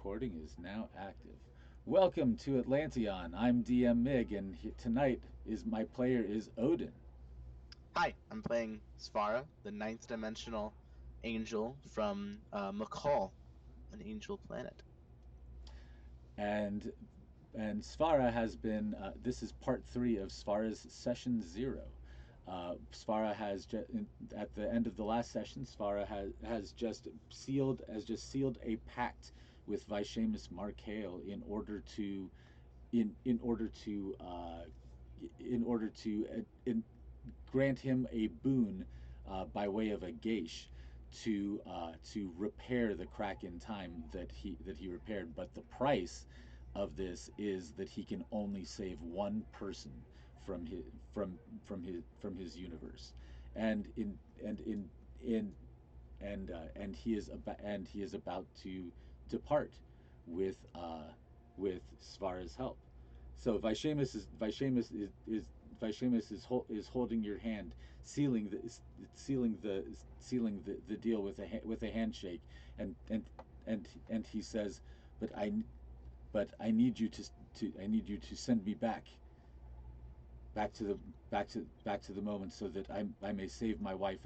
recording is now active. Welcome to Atlan-Tion. I'm DM Mig, and tonight is my player is Odin, Hi, I'm playing Svara, the ninth dimensional angel from McCall, an angel planet. and Svara has been. This is part three of Svara's session zero. Svara has at the end of the last session, Svara has just sealed a pact with Vishamus Markael in order to in order to grant him a boon by way of a geisha to repair the crack in time that he repaired. But the price of this is that he can only save one person from his universe, and he is about to depart with Svara's help. So Vishamus is holding your hand, sealing the deal with a handshake, and he says, "But I need you to send me back to the moment so that I may save my wife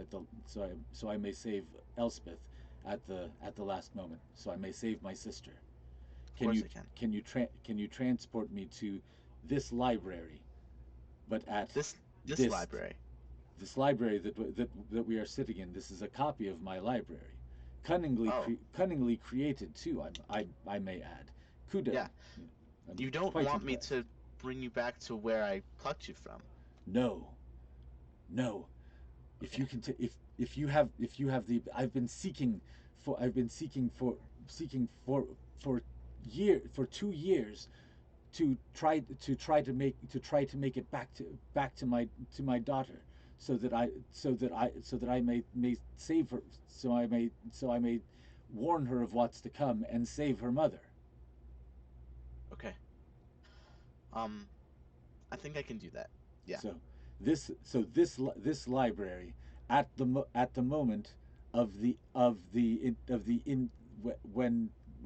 so I may save Elspeth at the last moment, so I may save my sister. Of Can course you I can. can you transport me to this library, but at This this library. this library that we are sitting in? This is a copy of my library, Oh, cunningly created too. I may add. Kuda, yeah. I'm You don't quite want me impressed. to bring you back to where I plucked you from. No, no. If Okay. you can, if you have the, I've been seeking for for 2 years to make it back to my daughter, so that I may save her, so I may warn her of what's to come and save her mother. Okay. Um, I think I can do that. Yeah. So this library at the moment of the in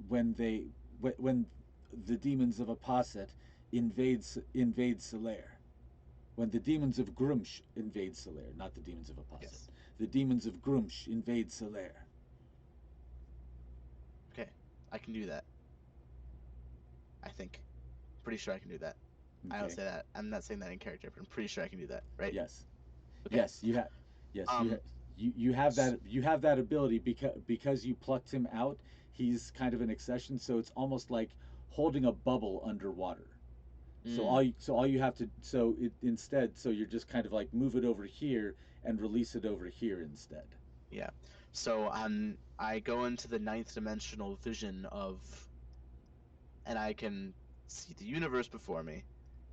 when they when the demons of Apostate invade Solaire, when the demons of Grumsh invade Solaire, not the demons of Apostate, Yes. the demons of Grumsh invade Solaire. Okay. I can do that. I think. Pretty sure I can do that. I don't Okay. say that. I'm not saying that in character, but I'm pretty sure I can do that, right? Yes. Okay. Yes. You have. Yes. Um, You have that ability because you plucked him out. He's kind of an accession, so it's almost like holding a bubble underwater. mm, So all you have to so it instead so you're just kind of like move it over here and release it over here instead. Yeah. So I go into the ninth dimensional vision of, and I can see the universe before me,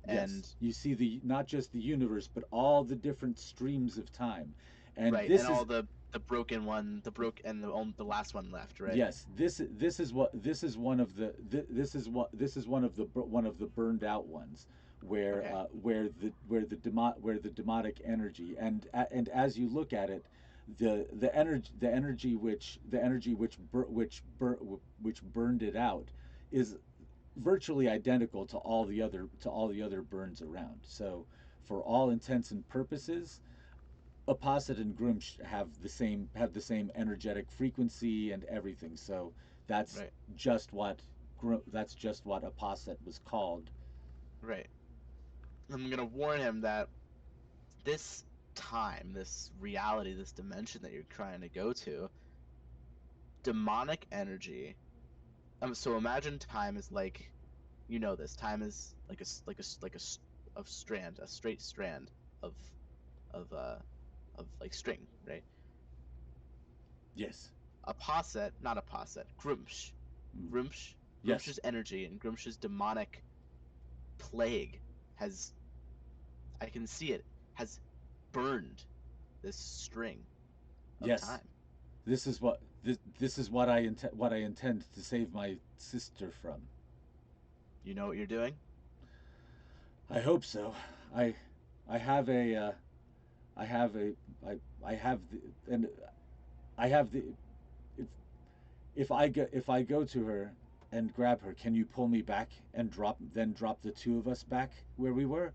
Yes, and you see the not just the universe but all the different streams of time, and right, and this all is the broken one, and the last one left, right? yes this is one of the this is one of the burned out ones Okay. where the demonic energy, and as you look at it, the energy which burned it out is virtually identical to all the other burns around. So for all intents and purposes, Apostate and Grimsh have the same energetic frequency and everything. So that's Right. that's just what Apostate was called. Right. I'm gonna warn him that this time, this reality, this dimension that you're trying to go to, demonic energy. So imagine time is like, this. Time is like a strand, a straight strand of of uh like string, right? Yes. Not a posset, Grumsh. Mm. Grumsh, Yes. Grumsh's energy and Grumsh's demonic plague has, I can see it, has burned this string of Yes. time. This is what I intend to save my sister from. You know what you're doing? I hope so. I I have a I have a I have the and I have the if if I go to her, and grab her. Can you pull me back and drop the two of us back where we were,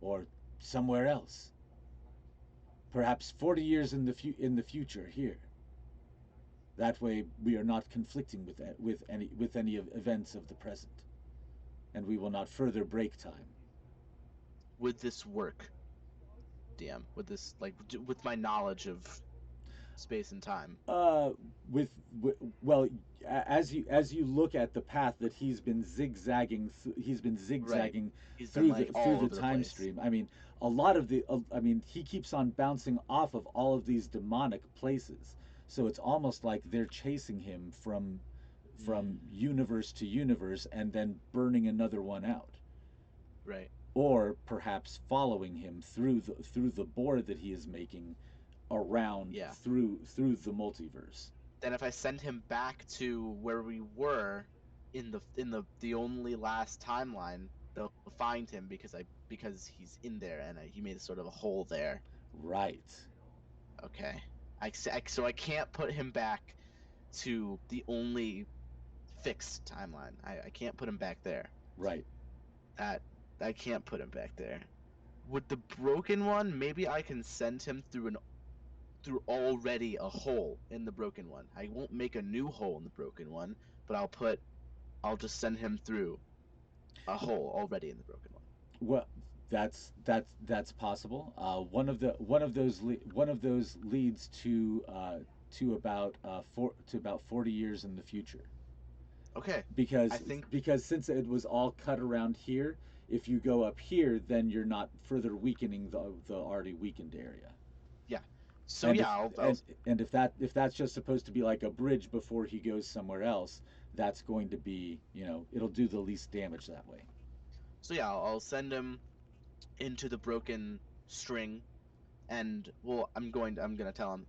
or somewhere else? Perhaps 40 years in the future here. That way, we are not conflicting with any of events of the present, and we will not further break time. Would this work, DM? Would this with my knowledge of space and time? Uh, with well, as you look at the path that he's been Right. zigzagging He's been like through all the over the time place. stream. I mean, a lot of the I mean, he keeps on bouncing off of all of these demonic places. So it's almost like they're chasing him from Mm, universe to universe and then burning another one out, right. or perhaps following him through the board that he is making around Yeah. through the multiverse. Then if I send him back to where we were in the only last timeline, they'll find him because he's in there and he made sort of a hole there. Right, Okay. So I can't put him back to the only fixed timeline. I can't put him back there. right. That I can't put him back there. With the broken one, maybe I can send him through already a hole in the broken one. I won't make a new hole in the broken one, but I'll just send him through a hole already in the broken one. Well, that's possible. One of those leads to about 40 years in the future. Okay. I Because think since it was all cut around here, if you go up here, then you're not further weakening the already weakened area. yeah. So And yeah, if if that's just supposed to be like a bridge before he goes somewhere else, that's going to be, it'll do the least damage that way. I'll send him into the broken string and well, I'm gonna tell him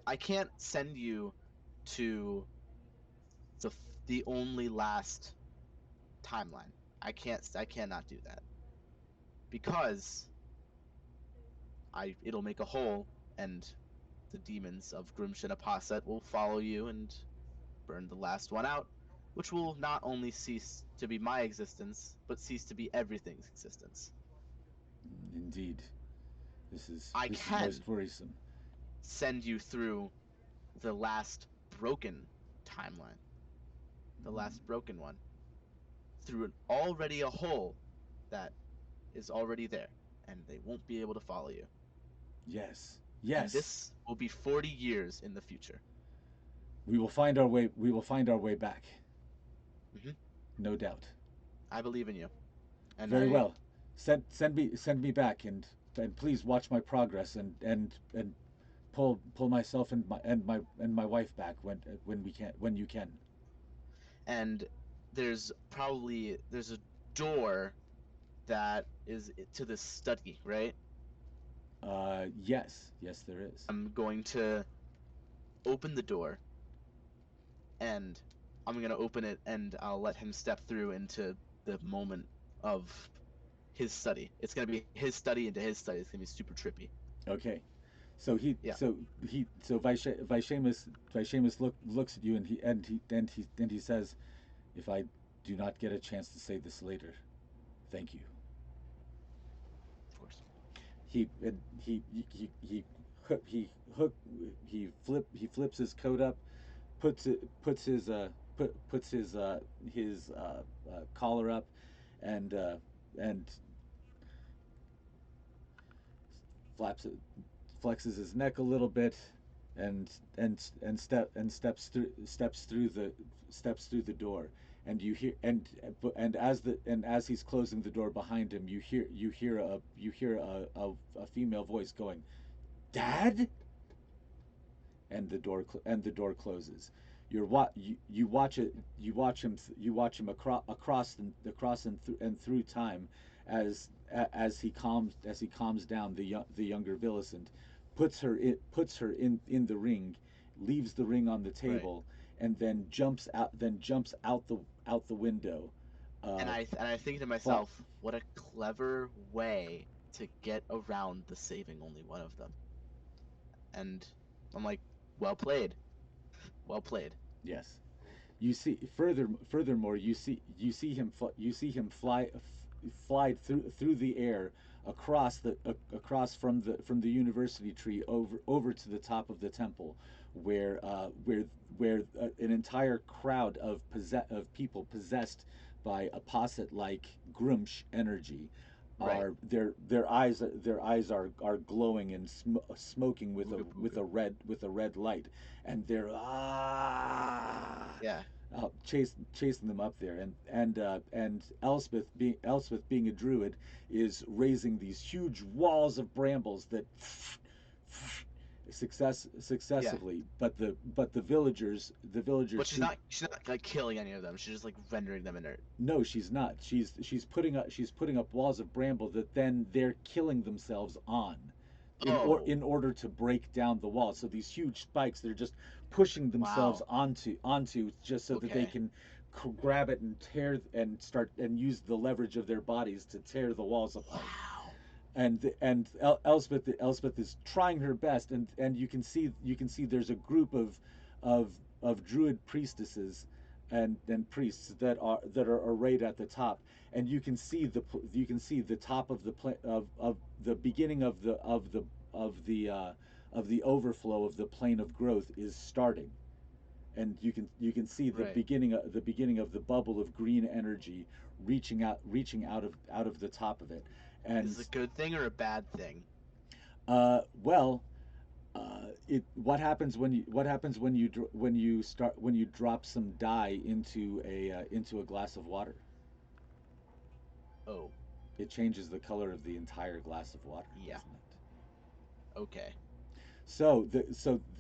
I can't send you to the the only last timeline. I cannot do that because I it'll make a hole and the demons of Grimshin Apostate will follow you and burn the last one out, which will not only cease to be my existence, but cease to be everything's existence. Indeed, I this is can most worrisome. send you through the last broken timeline, the last broken one, through already a hole that is already there, and they won't be able to follow you. Yes, And yes. this will be 40 years in the future. We will find our way. We will find our way back. Hmm. No doubt. I believe in you, and Very well. Send me back, and please watch my progress, and pull myself and my wife back when you can. and there's a door that is to this study, right? Yes, yes, there is. I'm going to open the door and I'm going to open it and I'll let him step through into the moment of his study. It's going to be his study into his study. It's going to be super trippy. Okay. Yeah. So Vishamus looks at you, and he says, "If I do not get a chance to say this later, thank you." Of course. He and he hook he hook he flips his coat up, puts his collar up, and and flaps it, flexes his neck a little bit, and steps through the door. And you hear and as he's closing the door behind him, you hear a female voice going, "Dad," and the door closes. You watch him across and through time, as he calms down the younger Millicent, puts her in the ring, leaves the ring on the Right. table, and then jumps out the window. And Uh, I think to fly, myself, what a clever way to get around the saving only one of them. And I'm like, well played. Well played. yes. You see furthermore, you see him fly through the air across from the university tree over to the top of the temple, where an entire crowd of people possessed by apposite like Grumsh energy Right. are their eyes are glowing and smoking Ooga booga. with a red light, and they're Yeah. chasing them up there, and Elspeth being a druid is raising these huge walls of brambles that Yeah. successively, but the But villagers who she's not like killing any of them. She's just like rendering them inert. no, she's not. She's putting up walls of bramble that then they're killing themselves on, Oh, in order to break down the wall. So these huge spikes, they're just pushing themselves wow. onto just so that they Okay. can grab it and tear and start and use the leverage of their bodies to tear the walls apart. Wow. Elspeth is trying her best, and you can see there's a group of druid priestesses and priests that are arrayed at the top, and you can see the top of of the beginning of the overflow of the plane of growth is starting, and you can see Right. the beginning of the bubble of green energy reaching out of the top of it. Is And this a good thing or a bad thing? well, it what happens when you drop some dye into a glass of water? Oh, It changes the color of the entire glass of water, yeah. doesn't it? Okay. So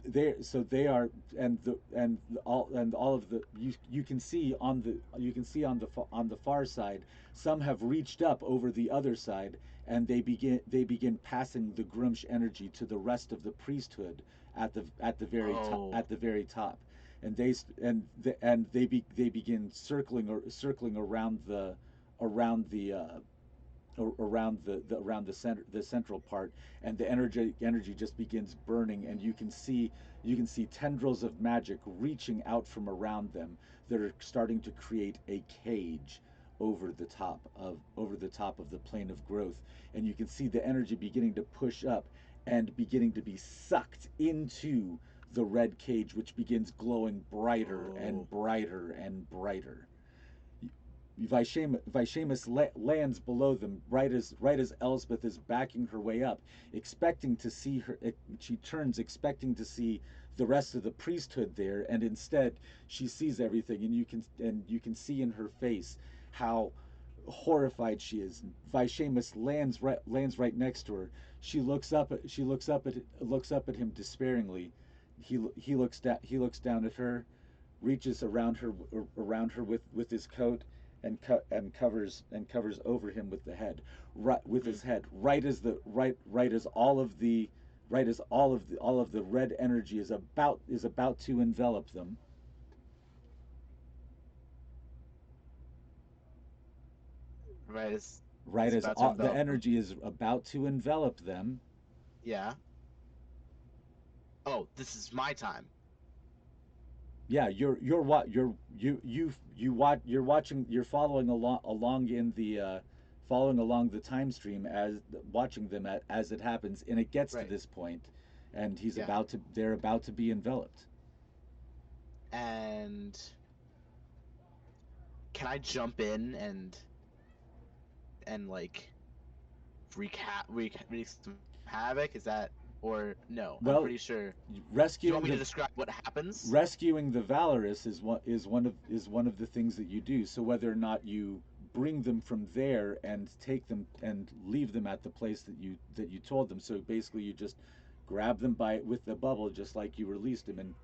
they are, and all of the you can see on on the far side, some have reached up over the other side, and they begin passing the Grumsh energy to the rest of the priesthood Oh, at the very top, and they begin circling around around the central part, and the energy just begins burning, and you can see tendrils of magic reaching out from around them that are starting to create a cage over the top of the plane of growth, and you can see the energy beginning to push up and beginning to be sucked into the red cage, which begins glowing brighter oh, and brighter and brighter. Vishamus lands below them right as Elspeth is backing her way up, expecting to see her. She turns, expecting to see the rest of the priesthood there, and instead she sees everything, and you can see in her face how horrified she is. Vishamus lands right next to her. Looks up at him despairingly. He looks down at her, reaches around her with his coat, and covers over him with the head, right with hmm. his head, right as all of the red energy is about to envelop them. Right. Right Is as about to all the envelop them. energy is about to envelop them. Yeah. Oh, this is my time. Yeah, you're what you watch you're following along in the following along the time stream as watching them as it happens, and it gets to Right. this point, and Yeah. they're about to be enveloped. And can I jump in and like wreak some havoc? Is that or no? I'm Well, pretty sure. Do you want rescuing me to the describe what happens? rescuing the valorous is one of the things that you do. So whether or not you bring them from there and take them and leave them at the place that you told them, so basically you just grab them by with the bubble, just like you released them,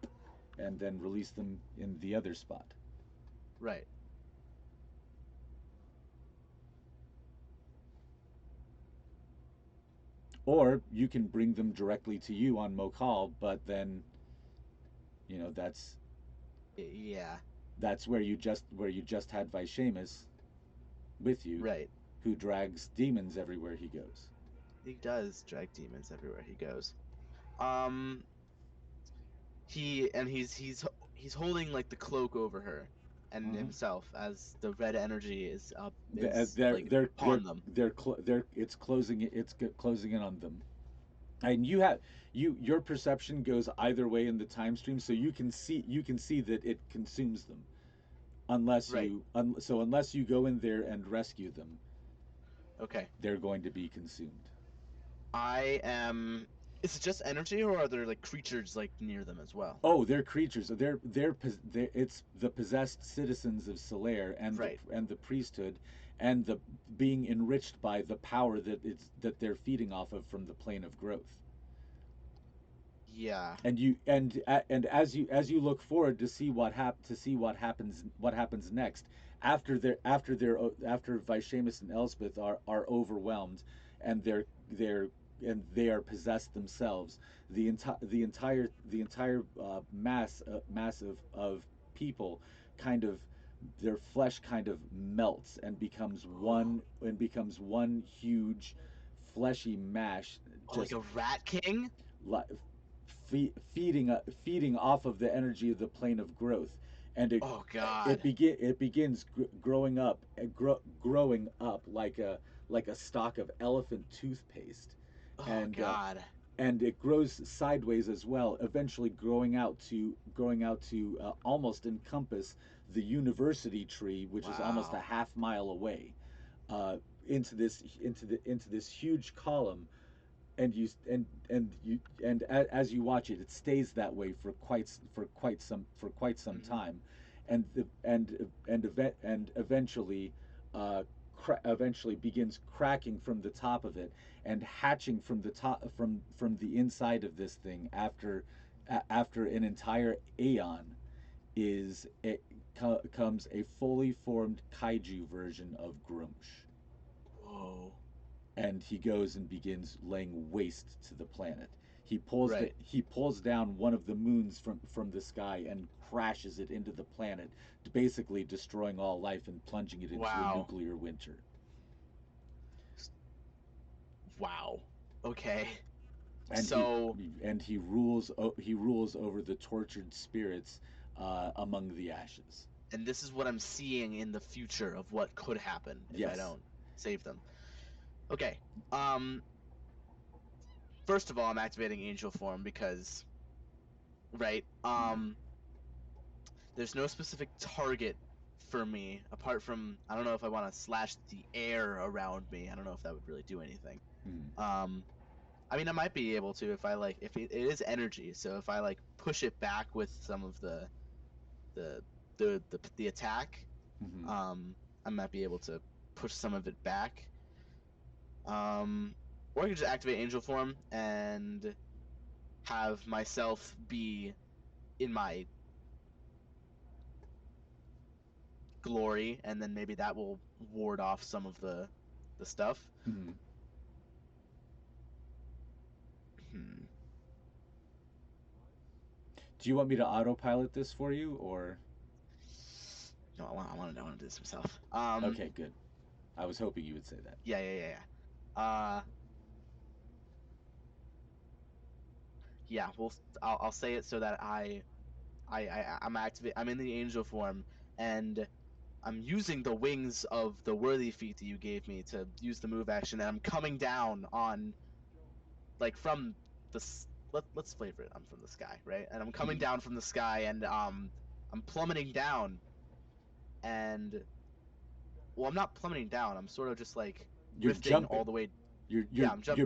and then release them in the other spot. Right. Or you can bring them directly to you on Mokal, but then Yeah. that's where you just had Vishamus with you, Right. who drags demons everywhere he goes. He does drag demons everywhere he goes. Um. He and he's holding like the cloak over her and Hmm. himself as the red energy is up They're is they're like they're they're, upon them. they're it's closing in on them. And your perception goes either way in the time stream, so you can see that it consumes them Right. so unless you go in there and rescue them, Okay. they're going to be consumed. I am. Is it just energy, or are there like creatures like near them as well? Oh, they're creatures. They're it's the possessed citizens of Solaire Right. and the priesthood, and the being enriched by the power that they're feeding off of from the plane of growth. Yeah. And as you look forward to see what happens next after Vishamus and Elspeth are overwhelmed, and they are possessed themselves. The entire mass of people kind of their flesh kind of melts and becomes one huge fleshy mash, Oh, like just a rat king? feeding off of the energy of the plane of growth, and Oh God. it begins growing up like a stalk of elephant toothpaste, Oh and God. it grows sideways as well, eventually growing out to almost encompass the university tree, which is almost a Wow. half mile away, into this huge column. And as you watch it, it stays that way for quite some Hmm. time, and eventually, eventually begins cracking from the top of it, and hatching from the inside of this thing after an entire aeon is it comes a fully formed kaiju version of Grumsh, Whoa. and he goes and begins laying waste to the planet. Right. He pulls down one of the moons from the sky and crashes it into the planet, basically destroying all life and plunging it into a Wow. nuclear winter. Wow. Okay. And So, he rules over the tortured spirits among the ashes. and this is what I'm seeing in the future of what could happen if I Yes. don't save them. Okay. Um. First of all, I'm activating angel form because, right? Mm. There's no specific target for me apart from I don't know if I want to slash the air around me. I don't know if that would really do anything. Mm. Um, I mean, I might be able to if I like if it is energy. So if I like push it back with some of the the attack, Mm-hmm. um, I might be able to push some of it back. Um, or I could just activate angel form and have myself be in my glory, and then maybe that will ward off some of the stuff. Mm-hmm. Hmm. Do you want me to autopilot this for you, or? No, I want to do this myself. Okay, good. I was hoping you would say that. Yeah. Yeah. Well, I'll say it so that I'm activate. I'm in the angel form, and I'm using the wings of the worthy feat that you gave me to use the move action, and I'm coming down on like from let's flavor it. I'm from the sky, right? And I'm coming Mm-hmm. down from the sky, and I'm plummeting down, and well, I'm not plummeting down. I'm sort of just like You're drifting jumping. all the way. Yeah, I'm jumping.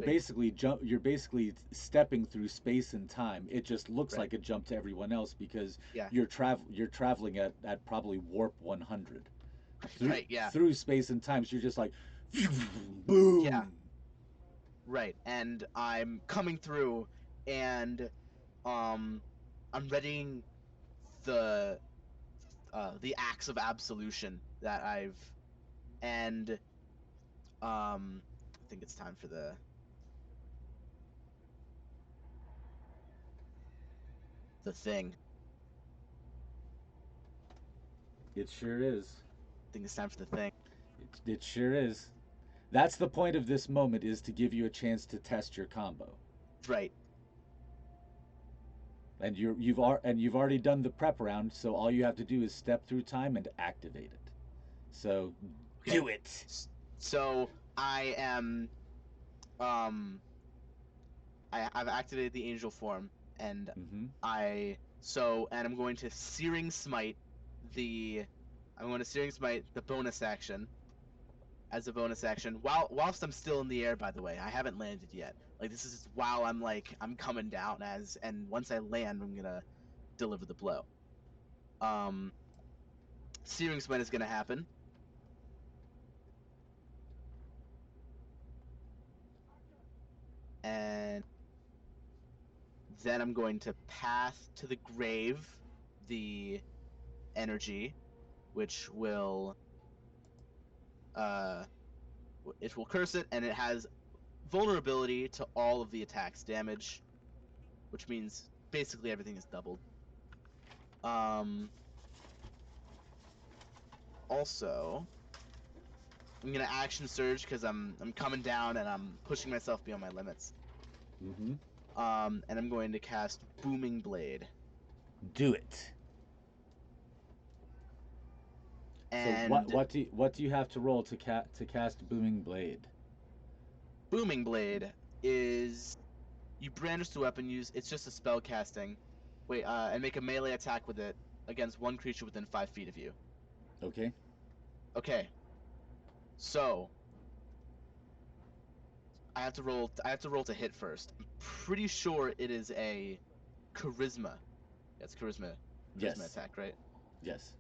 You're basically stepping through space and time. It just looks Right. like a jump to everyone else because Yeah. you're traveling at probably warp 100 Right. Yeah. through space and time. So you're just like Yeah. boom. Right. And I'm coming through, and um, I'm readying the the acts of absolution that I've and I think it's time for the thing. It sure is. I think it's time for the thing. It sure is. That's the point of this moment, is to give you a chance to test your combo. Right. And you've already done the prep round, so all you have to do is step through time and activate it. So Okay. do it. So I am um I've activated the angel form, and Mm-hmm. and I'm going to searing smite the I'm going to searing smite the bonus action as a bonus action whilst I'm still in the air, by the way. I haven't landed yet. Like, this is while I'm coming down, and once I land, I'm gonna deliver the blow. Um Searing smite is gonna happen, and then I'm going to path to the grave the energy, which will uh it will curse it, and it has vulnerability to all of the attack's damage, which means basically everything is doubled. Um, Also, I'm gonna action surge because I'm coming down and I'm pushing myself beyond my limits. Mm-hmm. And I'm going to cast Booming Blade. Do it. So And what do you have to roll to cast Booming Blade? Booming Blade is you brandish the weapon, use it's just a spell casting. Wait, and make a melee attack with it against one creature within 5 feet of you. Okay. Okay, so I have to roll to hit first. I'm pretty sure it is a charisma. That's charisma Yes. attack, right? Yes.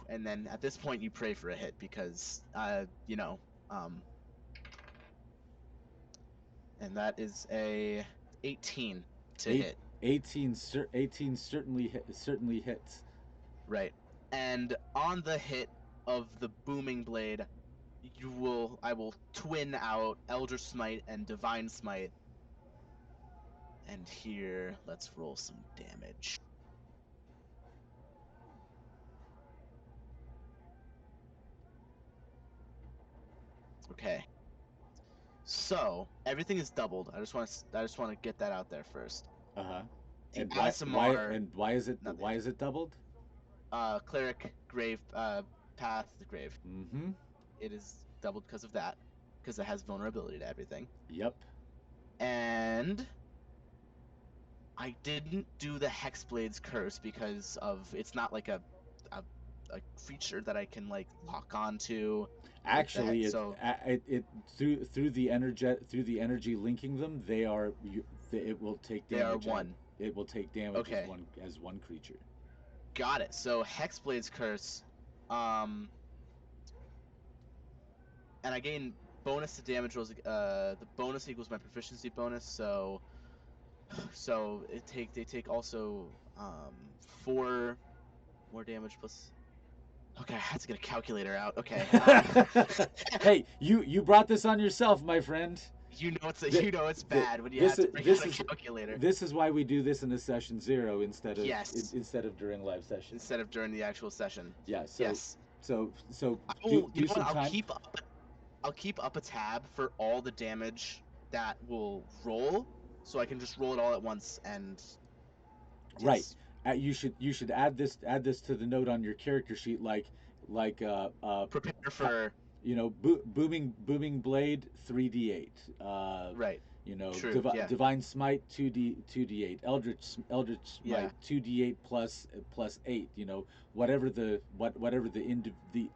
And then at this point you pray for a hit because um and that is a 18 to Eight, hit, 18 certainly hits. right? And on the hit of the booming blade, I will twin out Elder Smite and Divine Smite. And here, let's roll some damage. Okay. So, everything is doubled. I just want to get that out there first. Uh-huh. The Asimar, nothing. why is it doubled? Cleric, Grave, Path, the Grave. Mm-hmm. It is doubled because of that, because it has vulnerability to everything. Yep. And I didn't do the Hexblade's Curse because of it's not like a, a creature that I can like lock onto. Actually, So it through the energy linking them, it will take they are damage at one. it will take damage Okay, as one creature. got it. So Hexblade's Curse, um, and I gain bonus to damage rolls. The bonus equals my proficiency bonus. So they take also 4 more damage plus. Okay, I had to get a calculator out. Okay. Hey, you brought this on yourself, my friend. Th- You know it's th- bad when you have to bring this out a is calculator. this is why we do this in a session zero Yes, instead of during live sessions. instead of during the actual session. Yeah. Yes. So I will. You do know what? some time. I'll keep up a tab for all the damage that will roll, so I can just roll it all at once. And Right. yes, You should add this to the note on your character sheet, like prepare pa- for booming blade 3d8. right. True. Yeah. Divine smite 2d8. Eldritch Yeah. smite 2d8 plus 8. Whatever the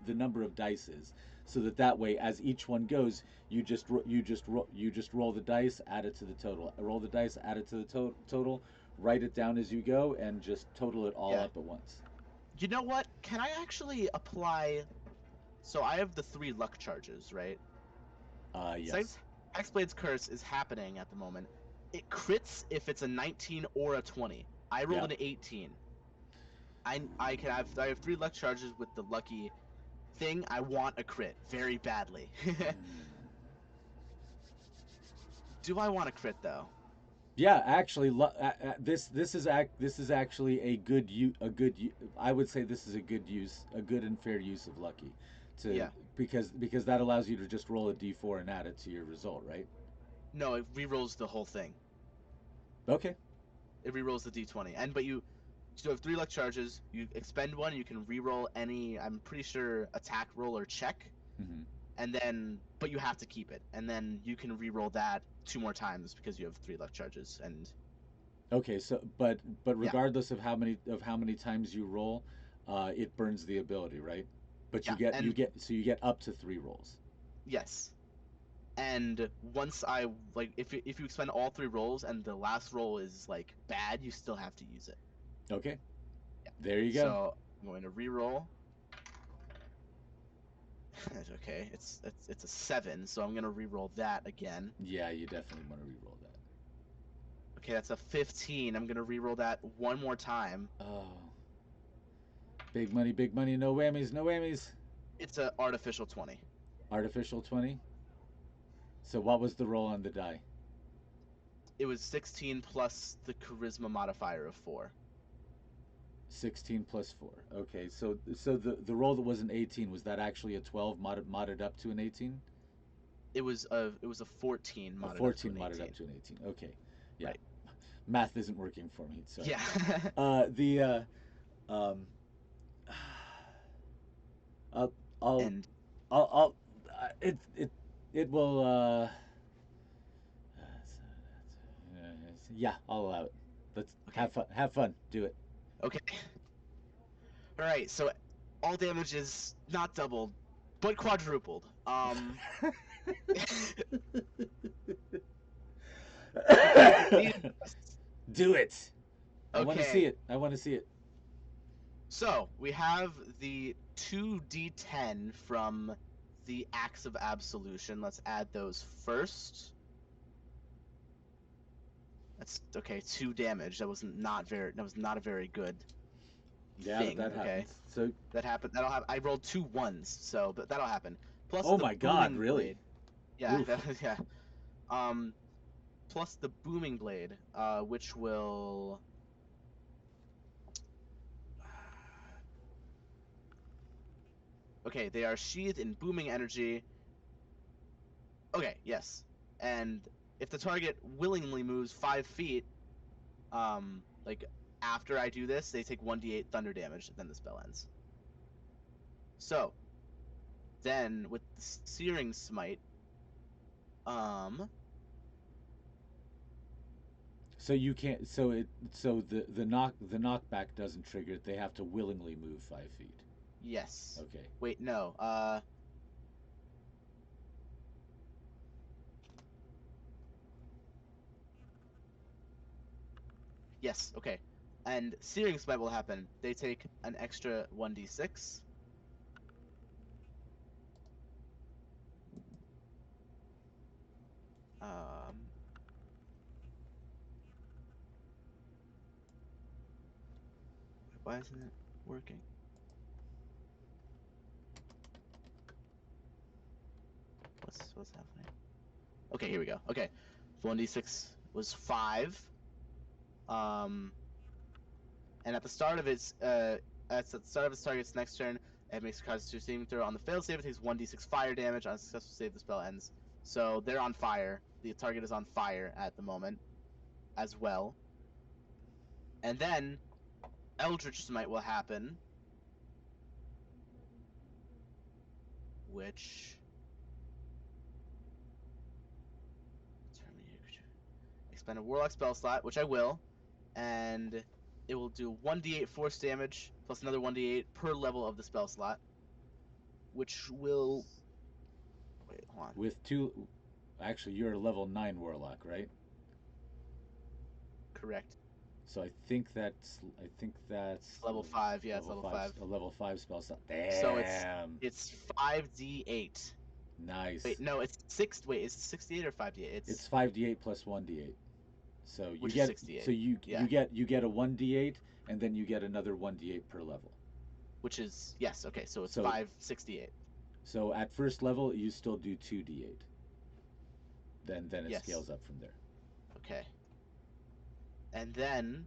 number of dice is, so that way as each one goes, you just roll the dice, add it to the total. Roll the dice, add it to the total. Write it down as you go, and just total it all Yeah. up at once. You know what? Can I actually apply? So I have the 3 luck charges, right? Since Yes. Hexblade's Curse is happening at the moment, it crits if it's a 19 or a 20. I rolled Yep. an 18. I have 3 luck charges with the lucky thing. I want a crit very badly. Do I want a crit though? Yeah, actually, this is actually I would say this is a good and fair use of lucky, to Yeah. because that allows you to just roll a d4 and add it to your result, right? No, it rerolls the whole thing. Okay. It rerolls the d20, and but you still have 3 luck charges. You expend one, you can reroll any. I'm pretty sure attack roll or check, Hmm. and then but you have to keep it, and then you can reroll that 2 more times because you have 3 luck charges, and Okay, so but yeah, regardless of how many times you roll, it burns the ability, right? But yeah, you and get so you get up to 3 rolls. yes, and once I like if you expend all 3 rolls and the last roll is like bad, you still have to use it. Okay, Yeah. there you go. So I'm going to reroll. Okay, it's a 7, so I'm gonna reroll that again. Yeah, you definitely want to re-roll that. Okay, that's a 15. I'm gonna reroll that one more time. Oh, big money, no whammies, no whammies. It's a artificial 20. Artificial 20. So what was the roll on the die? It was 16 plus the charisma modifier of 4. 16 plus 4. Okay, so the roll that was an 18, was that actually a 12 modded up to an 18? It was a 14 A modded up to 14 an modded 18. up to an 18. Okay. Yeah. Right. Math isn't working for me. Sorry. Yeah. The um I'll I'll And I'll it it will yeah, I'll allow it. Let's okay. have fun. Do it. Okay. All right. So all damage is not doubled, but quadrupled. Okay, but you need this. Do it. I want to see Okay. it. I want to see it. So we have the 2d10 from the Acts of Absolution. Let's add those first. That's okay. 2 damage. That was not a very good Yeah, but thing. that Okay, happens. So, that happened. That'll happen. I rolled 2 1s, so but that'll happen. Plus oh the my God, booming really? blade. Yeah, Oof. yeah. Um, plus the booming blade, which will. Okay, they are sheathed in booming energy. Okay, yes, and if the target willingly moves 5 feet, like after I do this, they take 1d8 thunder damage. Then the spell ends. So then with the searing smite, um, So you can't. So the knockback doesn't trigger it. They have to willingly move 5 feet. yes. Okay. Wait, no. Yes. Okay. And searing smite will happen. They take an extra 1d6. Um, why isn't it working? What's happening? Okay, here we go. Okay, 1d6 was 5. Um, and at the start of its target's next turn, it makes a Constitution saving throw. On the failed save, it takes 1d6 fire damage. On a successful save, the spell ends. So they're on fire. The target is on fire at the moment, as well. And then Eldritch Smite will happen, which expend a Warlock spell slot, which I will, and it will do 1d8 force damage plus another 1d8 per level of the spell slot, which will wait. Hold on. With two, actually, you're a level 9 warlock, right? Correct. So I think that's It's level 5. Yeah, it's level level five, 5. a level 5 spell slot. So it's Damn. it's 5d8. Nice. Wait, no, it's 6. Wait, is it 68 or 5d8? It's It's 5d8 plus 1d8. So you which is get so 68. you Yeah, you get a 1d8 and then you get another 1d8 per level. which is yes. Okay, so it's So 568. so at first level you still do 2d8. Then it Yes. scales up from there. Okay. And then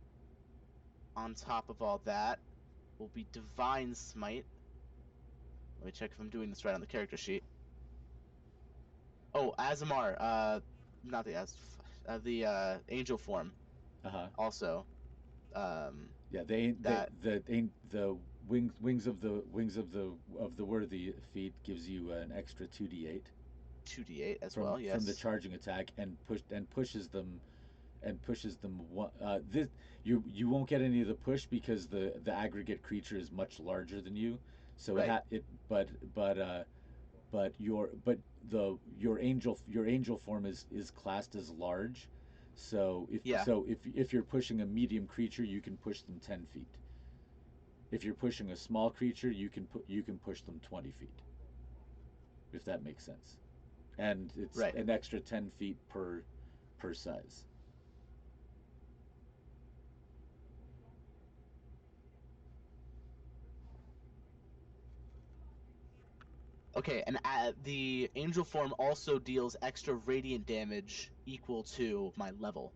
on top of all that will be Divine Smite. Let me check if I'm doing this right on the character sheet. Oh, Azamar. Not the Az, the angel form. Uh-huh. also. Um, Yeah, they that the wings of the worthy feat gives you an extra 2d8 2d8 as well. from the Yes. charging attack and pushes them this you won't get any of the push because the aggregate creature is much larger than you. So Right. it but your angel form is classed as large. So Yeah. if you're pushing a medium creature, you can push them 10 feet. If you're pushing a small creature, you can push them 20 feet, if that makes sense. And it's Right. an extra 10 feet per size. Okay, and the angel form also deals extra radiant damage equal to my level.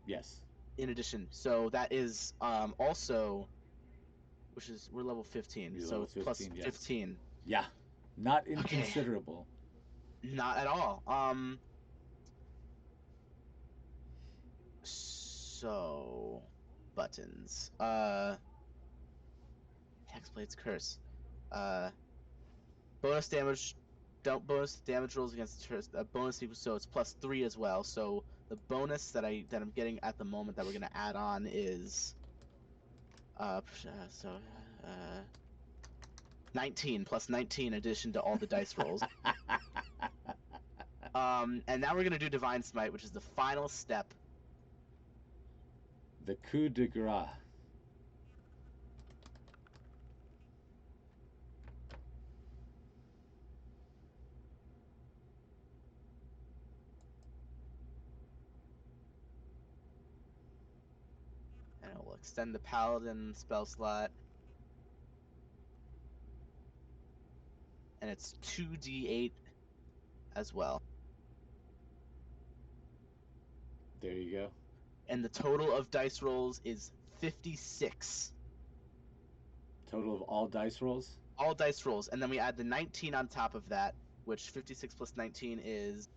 Yes. In addition, so that is also, which is we're level 15, You're so level it's plus 15, yes. 15. Yeah. Not Okay, inconsiderable. not at all. So buttons. Hexblade's curse. Uh, bonus damage. Don't bonus damage rolls against bonus equals, so it's plus 3 as well. So the bonus that I'm getting at the moment that we're gonna add on is so uh 19 plus 19 in addition to all the dice rolls. And now we're gonna do divine smite, which is the final step. The coup de grace. And it will extend the paladin spell slot, and it's 2d8 as well. There you go. And the total of dice rolls is 56. Total of all dice rolls. All dice rolls, and then we add the 19 on top of that, which 56 plus 19 is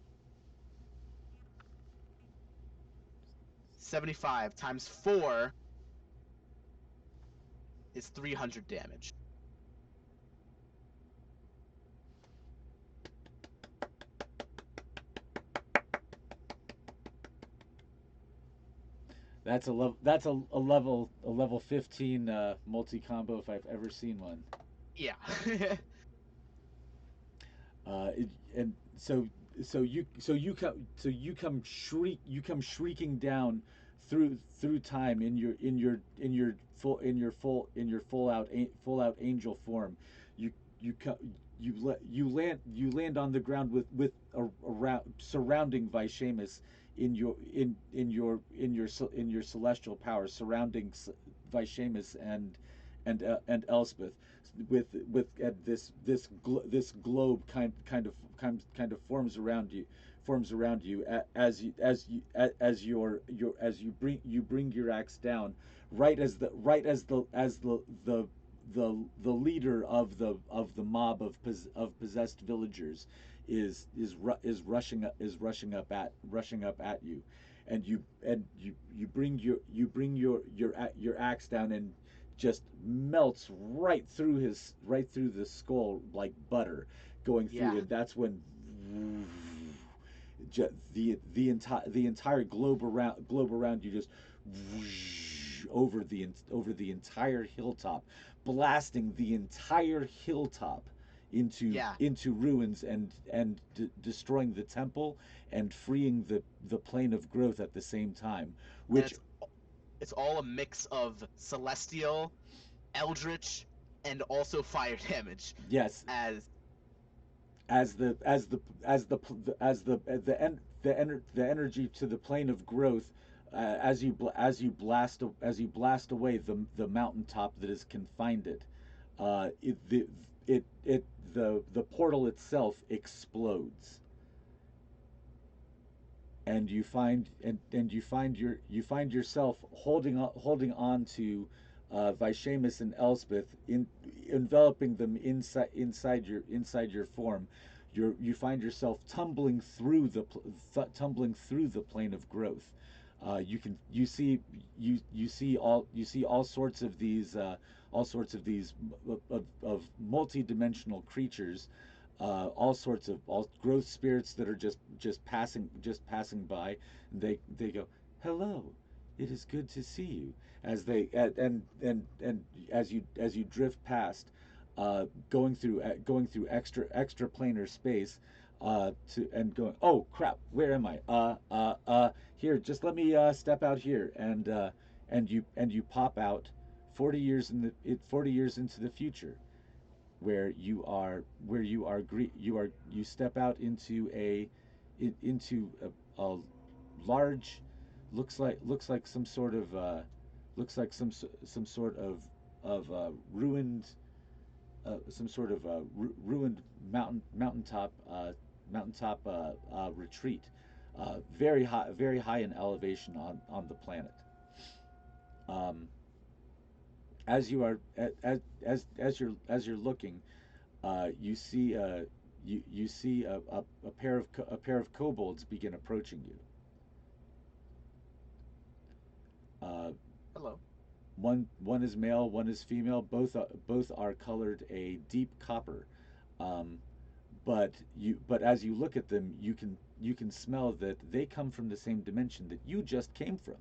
75 times 4 is 300 damage. A level 15 multi combo if I've ever seen one. Yeah. And you come shrieking down through time in your full out angel form. You you land on the ground around surrounding Vishamus in your celestial power, surrounding Vishamus and Elspeth with this globe forms around you as you bring your axe down, right as the leader of the mob of possessed villagers is rushing up at you, and you bring your axe down, and just melts right through the skull like butter going through, Yeah. and that's when the entire globe around you just over the entire hilltop, blasting the entire hilltop Yeah. into ruins, and destroying the temple and freeing the plane of growth at the same time, And which it's all a mix of celestial, eldritch, and also fire damage. yes, As the energy to the plane of growth, as you blast away the mountaintop that has confined it, it the portal itself explodes, and you find yourself holding on to Vishamus and Elspeth, enveloping them inside your form. You find yourself tumbling through the plane of growth, You see all sorts of these of multi-dimensional creatures, all sorts of all growth spirits that are just passing by, and they go, hello, it is good to see you, as they and as you drift past, going through extra planar space, to and going, oh crap, where am I? Here, just let me step out here, and you pop out 40 years 40 years into the future, you step out into a large, looks like some sort of some sort of ruined some sort of ruined mountaintop retreat, very high in elevation on the planet. Um, as you are as you're looking, you see you see a pair of kobolds begin approaching you. Uh, Hello. one is male, one is female. Both are colored a deep copper. Um, but as you look at them, you can smell that they come from the same dimension that you just came from.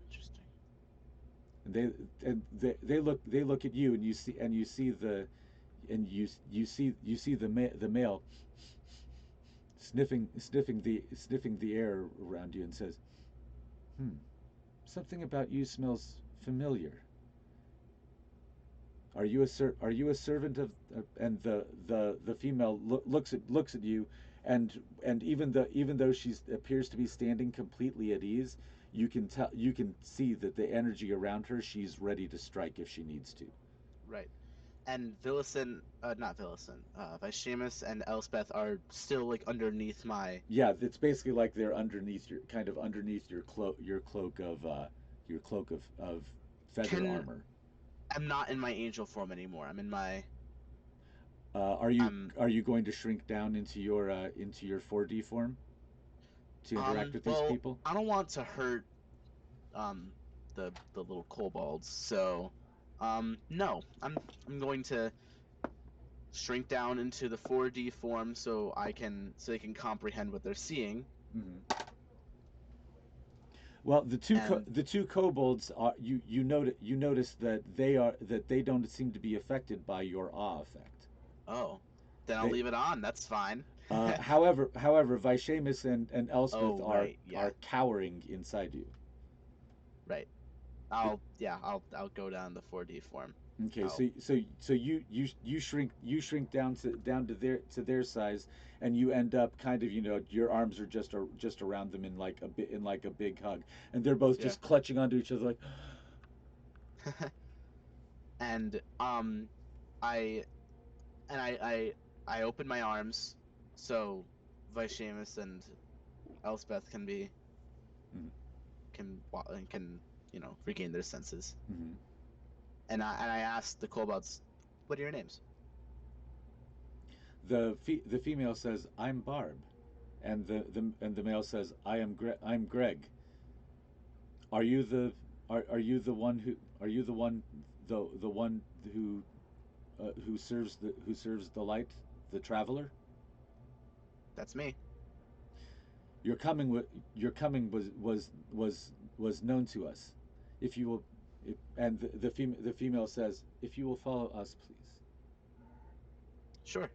Interesting. And they look at you, and you see the and you see the male sniffing the air around you, and says, "Hmm, something about you smells familiar. Are you a servant of?" And the female looks at you, and even though she appears to be standing completely at ease, you can see that the energy around her, she's ready to strike if she needs to. Right. And not Villicent, Vishamus and Elspeth are still like underneath my. Yeah, it's basically like they're underneath your cloak of feather Can armor. I'm not in my angel form anymore. I'm in my. I'm Are you going to shrink down into your 4D form to interact with these Well, people? I don't want to hurt um the little kobolds, so no. I'm going to shrink down into the 4D form so they can comprehend what they're seeing. Hmm. Well, And the two kobolds are you notice that they don't seem to be affected by your awe effect. oh, then I'll They leave it on. That's fine. however, Vishamus and Elspeth Oh, right. Yeah. are cowering inside you. Right. It, I'll go down the 4D form. okay, I'll so you shrink down to their size, and you end up kind of, your arms are just around them in like a bit in like a big hug, and they're both Yeah. just clutching onto each other like. and I I open my arms so Vishamus and Elspeth can regain their senses. Mm-hmm. And I asked the kobolds, "What are your names?" The female says, "I'm Barb," and the male says, I'm Greg. Are you are you the one the one who serves the light, the traveler? That's me. Your coming was known to us. If you will, and the female says, if you will follow us, please. Sure.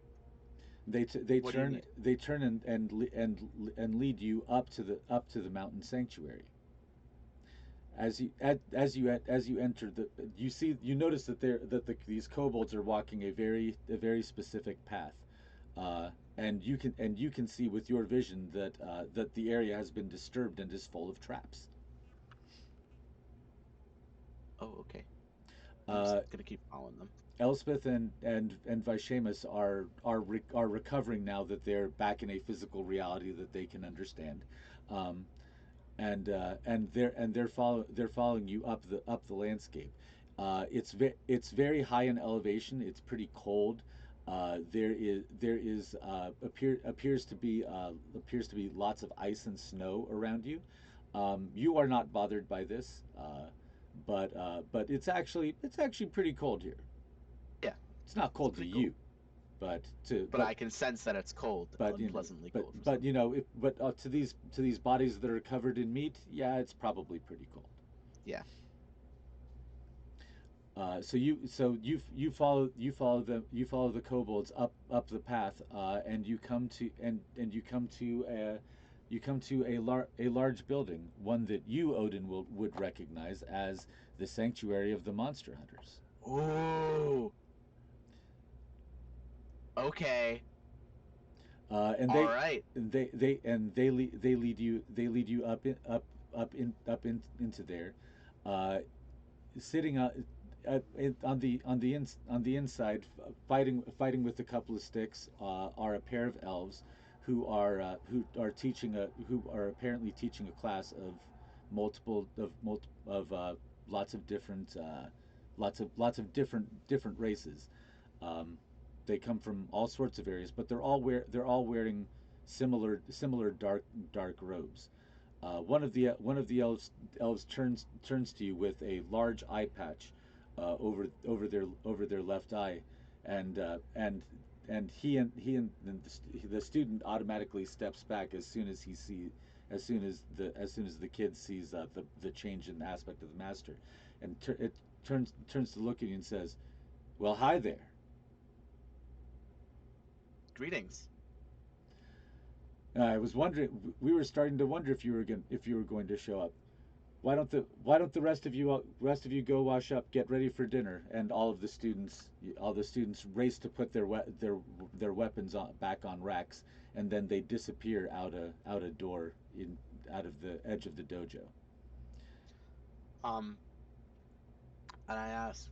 What do you need? They turn and lead you up to the mountain sanctuary. As you enter you notice these kobolds are walking a very specific path, and you can see with your vision that the area has been disturbed and is full of traps. Oh, okay. I'm just Uh, gonna keep following them. Elspeth and Vishamus are recovering now that they're back in a physical reality that they can understand, um, they're following you up the landscape. It's very high in elevation. It's pretty cold. appears to be lots of ice and snow around you. You are not bothered by this, but it's actually pretty cold here. Yeah, It's not it's cold to pretty cold. you, but to But I can sense that it's cold, but you know unpleasantly but cold for but some. you know if but to these bodies that are covered in meat, yeah, it's probably pretty cold. Yeah. So you follow the kobolds up the path, and you come to a large building, one that you, Odin, would recognize as the sanctuary of the monster hunters. Ooh. Okay. And All they right. lead you up into there, uh, sitting on the inside, fighting with a couple of sticks, are a pair of elves who are apparently teaching a class of multiple of lots of different different races. Um, they come from all sorts of areas, but they're all wearing similar dark robes. One of the elves turns to you with a large eye patch over their left eye, and the student automatically steps back as soon as the kid sees the change in aspect of the master, and it turns to look at you and says, "Well, hi there." Greetings. I was wondering. We were starting to wonder if you were going to show up. Why don't the rest of you go wash up, get ready for dinner, and all the students race to put their weapons back on racks, and then they disappear out a door in out of the edge of the dojo. Um, and I asked,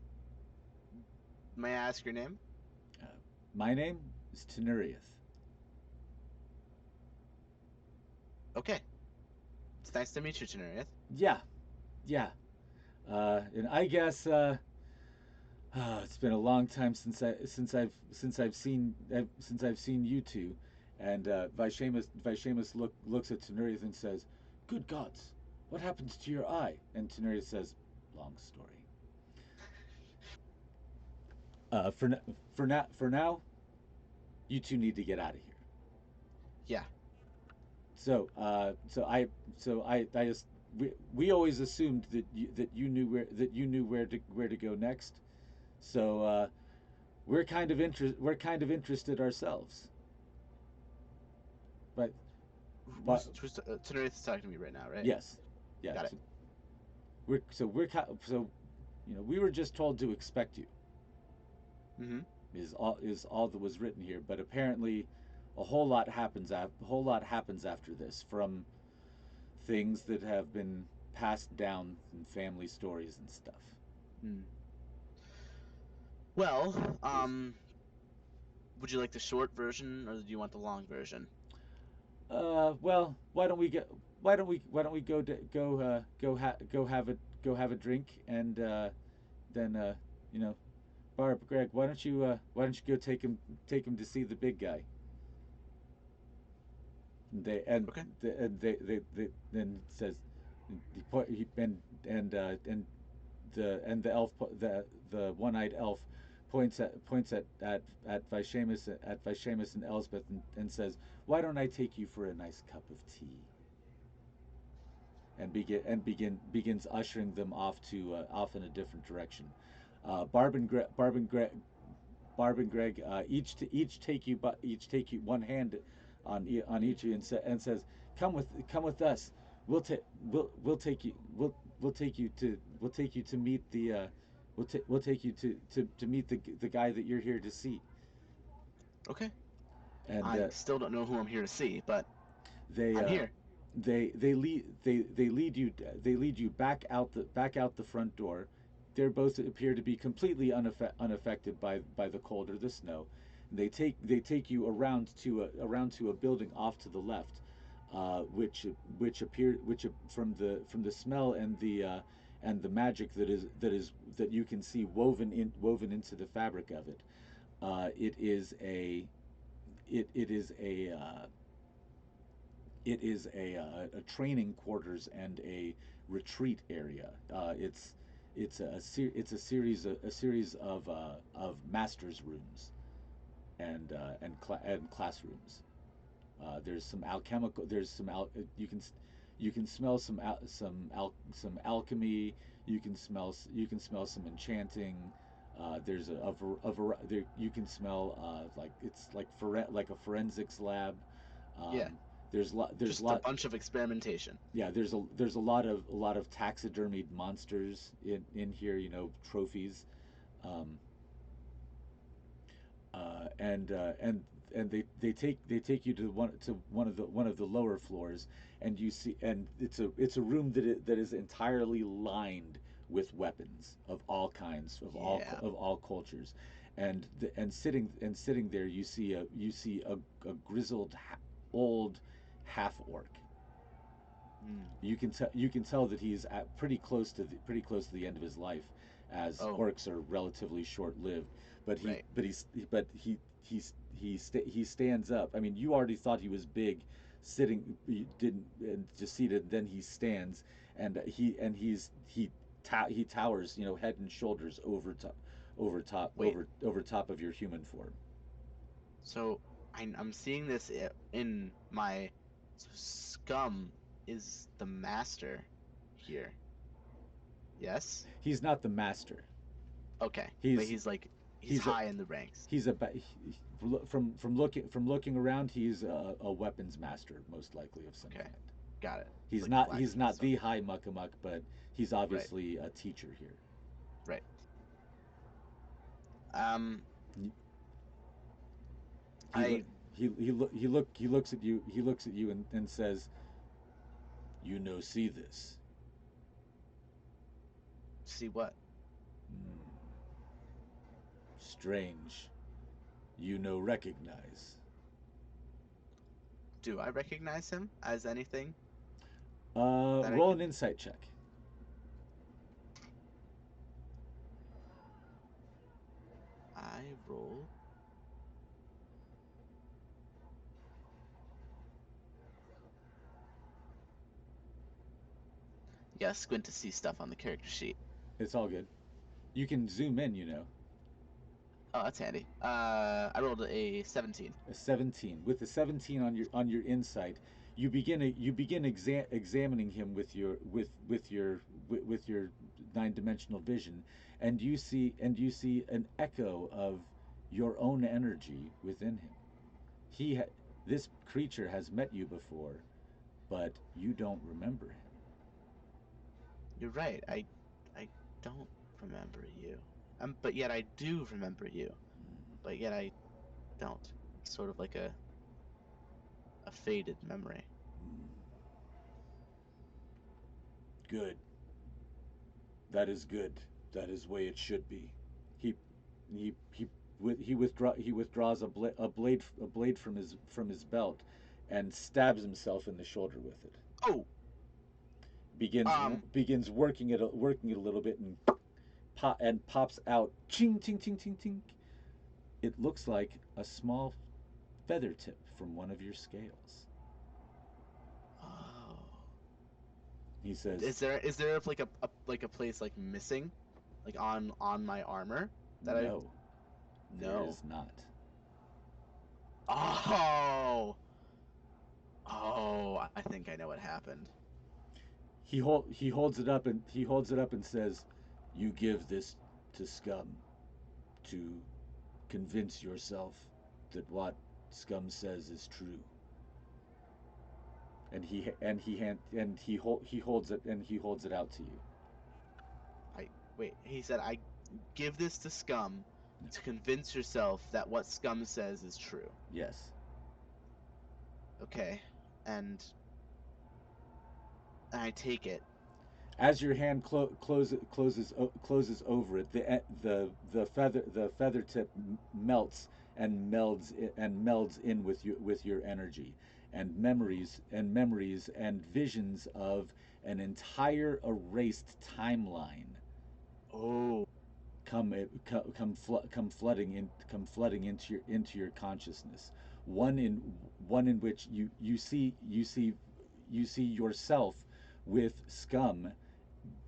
may I ask your name? Uh, my name is Tenurieth. Okay. It's nice to meet you, Tenerius. Yeah, yeah. And I guess it's been a long time since I've seen you two, and Vishamus looks at Tenurius and says, "Good gods, what happens to your eye?" And Tenurius says, "Long story. Uh, for for now, you two need to get out of here." Yeah. So I just we always assumed that you knew where to go next. So we're kind of interested ourselves. But but Who's Tenerius is talking to me right now, right? yes, yeah. Got it. So we were just told to expect you. Mm-hmm. Is all that was written here. But apparently, a whole lot happens after this, from things that have been passed down in family stories and stuff. Mm. Well, Is would you like the short version or do you want the long version? well, why don't we go have a drink, and then you know Barb, Greg, why don't you go take him to see the big guy? They and Okay. the, and they then says and the elf, the one-eyed elf, points at Vishamus and Elsbeth, and says, "Why don't I take you for a nice cup of tea?" And begins ushering them off in a different direction. Barb and Greg, each take you one hand on each of you, and says, "Come with us. We'll take you to meet we'll take you to meet the guy that you're here to see." Okay. And I still don't know who I'm here to see, but they I'm uh, here. they lead you back out the front door. They both appear to be completely unaffected by the cold or the snow. They take you around to a building off to the left, which from the smell and the magic that you can see woven into the fabric of it. It is a it it is a it is a training quarters and a retreat area. It's a series of masters rooms and classrooms. There's some alchemical. There's some you can smell some alchemy. You can smell some enchanting. There's there, you can smell like it's like a forensics lab. Yeah, Um, there's just a lot bunch of experimentation. yeah there's a lot of taxidermied monsters in here. You know, trophies. Um, and they take you to one of the lower floors, and you see and it's a room that is entirely lined with weapons of all kinds Yeah. of all cultures, and sitting there you see a grizzled old half orc. Mm. You can tell that he's pretty close to the end of his life, as Oh, orcs are relatively short lived. But he right. but he's but he stands up. I mean, you already thought he was big, sitting. You didn't and just seated. Then he stands, and he towers, you know, head and shoulders Wait. over top of your human form. So I'm seeing this in my so scum is the master here. Yes. He's not the master. Okay, but He's he's he's a high in the ranks. he's a from looking around, he's a weapons master, most likely of some Okay, kind. got it. He's like a He's blacksmith. not So the high muckamuck, but he's right, obviously a teacher here. right. Um, He look I he looks at you and says, "You know, see this. see what? Hmm, strange. You know, recognize. Do I recognize him as anything that I Roll could? an insight check." I roll. You gotta squint to see stuff on the character sheet. It's all good. You can zoom in, you know. Oh, that's handy. I rolled a 17. A 17. With the 17 on your insight, you begin examining him with your nine-dimensional vision, and you see an echo of your own energy within him. He ha- this creature has met you before, but you don't remember him. You're right. I don't remember you. But yet I do remember you. But yet I don't. It's sort of like a faded memory. Good. That is good. That is the way it should be. He he he withdraws a blade from his belt and stabs himself in the shoulder with it. Oh, Begins um, working it a little bit and pops out ching ching ching ching ching. It looks like a small feather tip from one of your scales. oh. He says, Is there like a place like missing, like on my armor that I "No, there no. is not." Oh, oh, I think I know what happened. He holds it up and says, "You give this to Scum to convince yourself that what Scum says is true." And he holds it out to you. I wait. He said I give this to Scum to convince yourself that what Scum says is true. Yes. Okay, and I take it. As your hand closes over it, the feather tip melts and melds in with your energy, and memories and visions of an entire erased timeline Oh. come flooding into your consciousness. One in one in which you see yourself with Scum,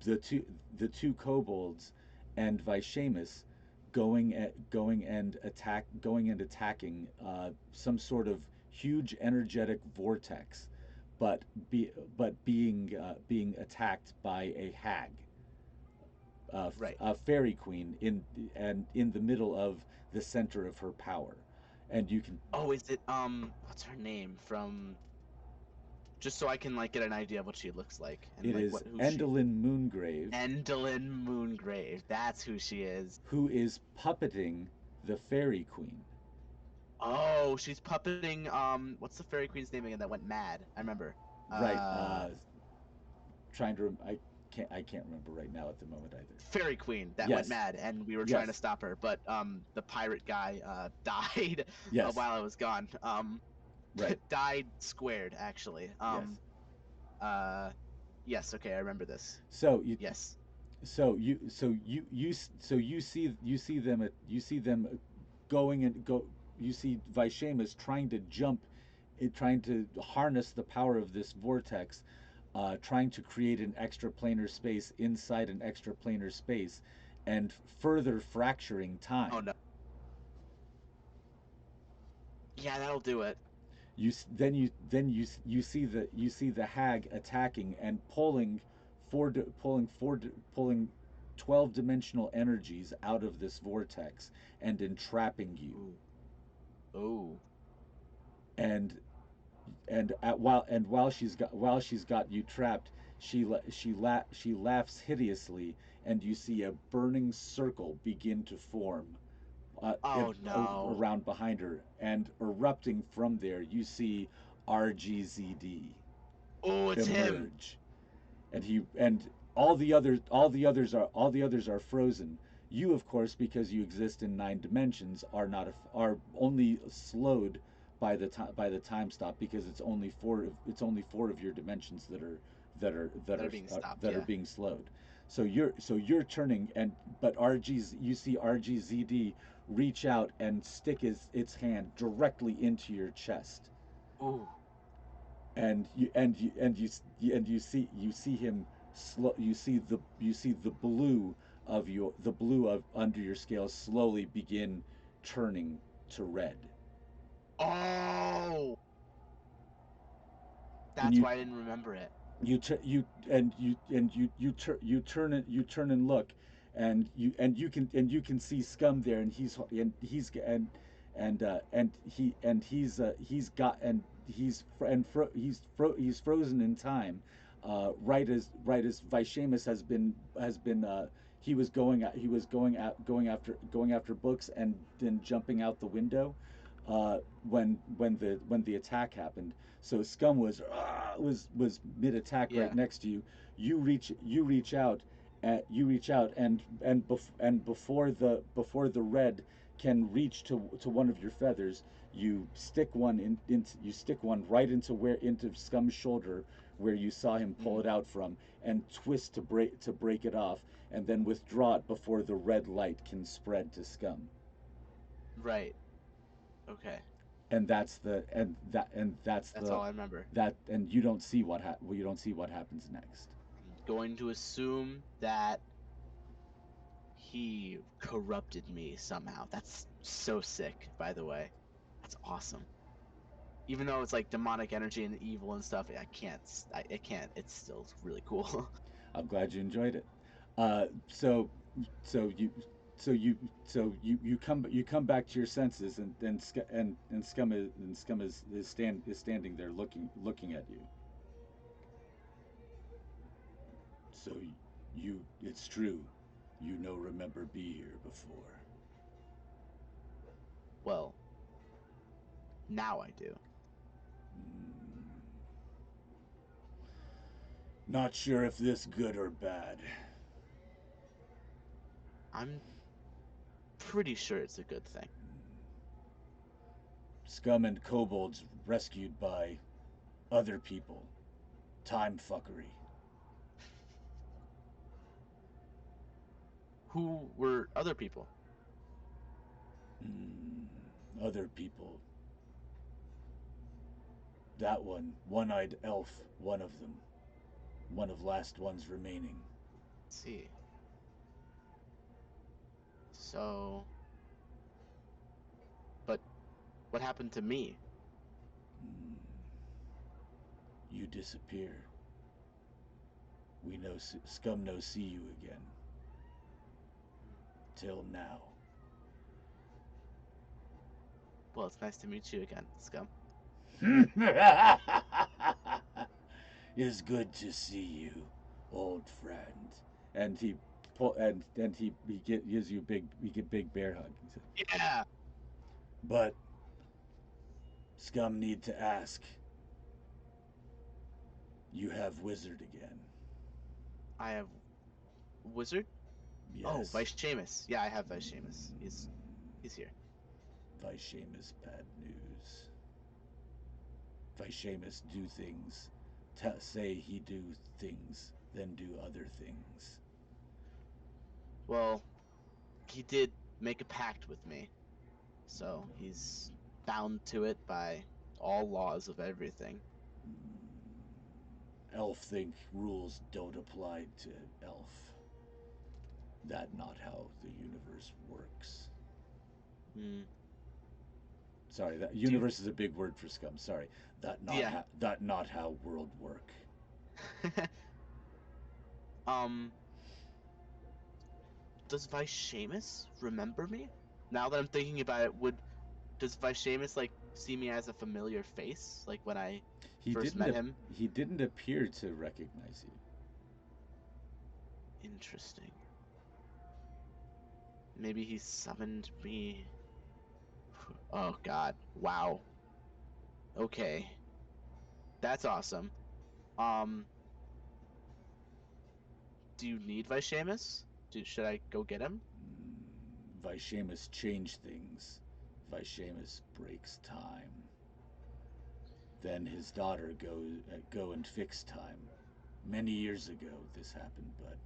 the two kobolds, and Vishamus going and attacking some sort of huge energetic vortex, but being attacked by a hag, Right. a fairy queen in the middle of the center of her power, and you can. Oh, is it what's her name from, just so I can like get an idea of what she looks like and It like is what who she Endlin Moongrave, Endlin Moongrave. That's who she is. who is puppeting the fairy queen. Oh, she's puppeting what's the fairy queen's name again that went mad? I remember. Right. Uh Trying to. I can't remember right now at the moment either. Fairy Queen that went Yes. mad and we were trying to Yes. stop her, but the pirate guy died Yes. while I was gone. Right. Died squared actually. Yes. Uh yes, okay, I remember this. So you Yes. you see them going and go. You see Vishamas trying to jump, trying to harness the power of this vortex, trying to create an extraplanar space inside an extraplanar space, and further fracturing Oh time. no. Yeah, that'll do it. You see the hag attacking and pulling 12-dimensional energies out of this vortex and entrapping you. Ooh. Oh. And while she's got you trapped, she laughs hideously, and you see a burning circle begin to form Oh no. around behind her, and erupting from there, you see RGZD Oh, it's him. emerge, and he and all the others are frozen. You, of course, because you exist in 9 dimensions, are only slowed by the time stop, because it's only four of your dimensions That are being stopped, that are yeah. being slowed. So you're turning, and but RG's you see RGZD reach out and stick its hand directly into your chest, Ooh. you see him you see the blue of under your scales slowly begin turning to red. Oh, And that's why I didn't remember it. you t- you turn and look, and you can see Scum there, and he's frozen in time, right as Vishamus has been going after books and then jumping out the window, when the attack happened. So Scum was mid attack right Yeah. next to you. You reach out, and before the red can reach to one of your feathers, you stick one right into Scum's shoulder, where you saw him pull Mm, it out from, and twist to break it off, and then withdraw it before the red light can spread to Scum. right. Okay. That's That's all I remember. and you don't see you don't see what happens next. I'm going to assume that he corrupted me somehow. That's so sick, by the way. That's awesome. Even though it's like demonic energy and evil and stuff, I can't. I can't. It's still really cool. I'm glad you enjoyed it. Uh, so so you you come back to your senses, and Scum is standing there looking at you. So you it's true. You no remember be here before. Well, now I do. Mm, not sure if this good or bad. I'm pretty sure it's a good thing. Scum and kobolds rescued by other people. Time fuckery. Who were other people? Other people. That one-eyed elf, one of them. One of last ones remaining. Let's see. So, but what happened to me? You disappear. We know Scum no see you again. Till now. Well, it's nice to meet you again, Scum. It's good to see you, old friend. And gives you big bear hug. He said, Yeah. but Scum need to ask. You have wizard again. I have wizard. Oh, Yes. Vice Seamus. Yeah, I have Vice Seamus. He's here. Vishamus bad news. Vishamus do things. Say he do things, then do other things. Well, he did make a pact with me, so he's bound to it by all laws of everything. Elf think rules don't apply to elf. That not how the universe works. Hmm. Sorry, that Do you, universe is a big word for Scum. Sorry, yeah. that not how world work. um, does Vice Seamus remember me? Now that I'm thinking about it, does Vice Seamus like see me as a familiar face, like when I He first didn't met him? he didn't appear to recognize you. Interesting. Maybe he summoned me. Oh God! Wow. Okay, that's awesome. Um, do you need Vice Seamus? Should I go get him? Vishamus changed things. Vishamus breaks time. Then his daughter go and fix time. Many years ago this happened, but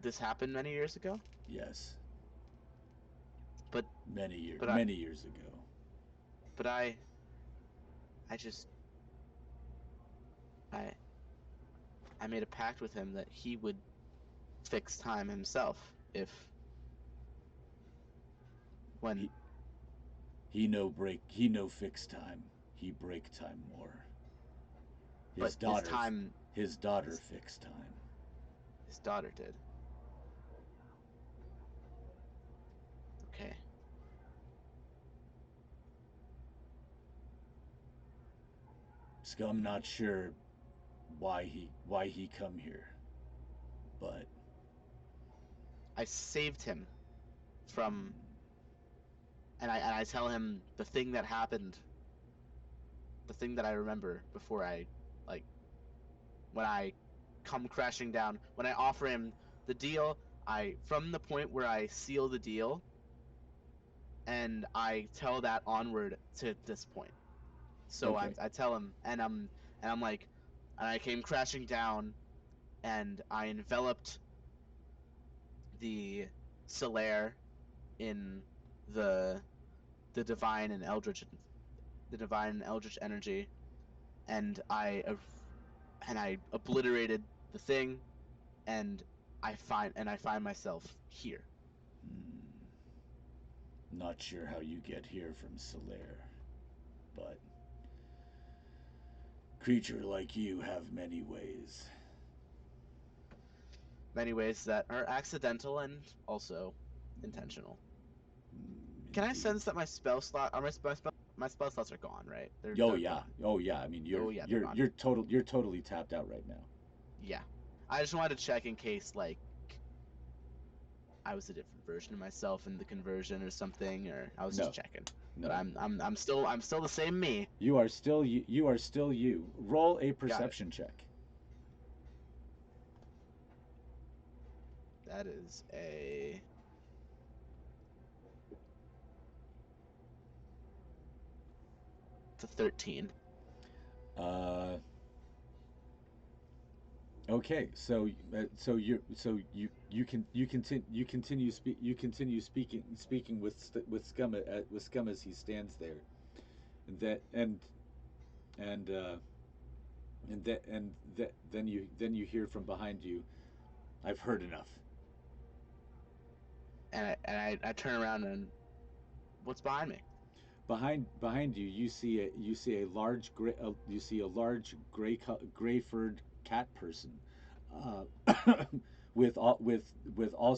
This happened many years ago, yes, but but I many years ago. but I just I I made a pact with him that he would fix time himself if when He he no fix time. He break time more. but His daughter his fix time. his daughter did. Okay. Scum not sure why he come here, but I saved him from and I tell him the thing that happened, the thing that I remember before I like when I come crashing down, when I offer him the deal, I from the point where I seal the deal and I tell that onward to this point. So okay. I tell him and I'm like and I came crashing down and I enveloped the Solaire in the the divine and eldritch the divine and eldritch energy and I obliterated the thing and I find myself here. Not sure how you get here from Solaire, but creature like you have many ways. Many ways that are accidental and also intentional. Can I Indeed. sense that my spell slot or my spell slots are gone, right? Oh They're yeah, gone. oh yeah. I mean, Oh yeah, they're gone. you're totally tapped out right now. Yeah. I just wanted to check in case like I was a different version of myself in the conversion or something, or I was just No, checking. But no. I'm still the same me. You are still you. You are still you. Roll a Got it. perception check. That is a it's a 13. Uh, Okay, so you continue speaking with Scum as he stands there, and that and then you hear from behind you, I've heard enough. And I turn around and what's behind me? Behind you, you see a large gray furred cat person, uh, with all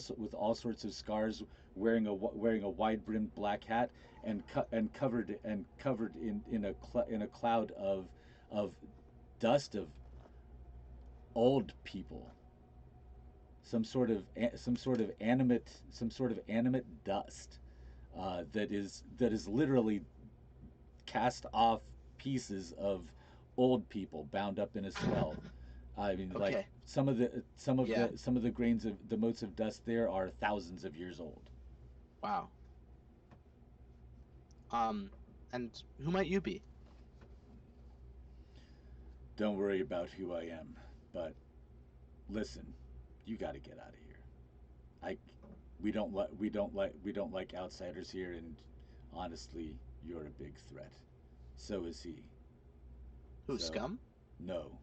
sorts of scars, wearing a wide brimmed black hat, and covered in a cloud of dust of old people, some sort of animate dust, that is literally cast off pieces of old people bound up in a spell. I mean, like Okay. Yeah. some of the grains of the motes of dust there are thousands of years old. Wow. Um, and who might you be? Don't worry about who I am, but listen, you got to get out of here. I we don't like outsiders here, and honestly, you're a big threat. So is he. Who, So, Scum? no,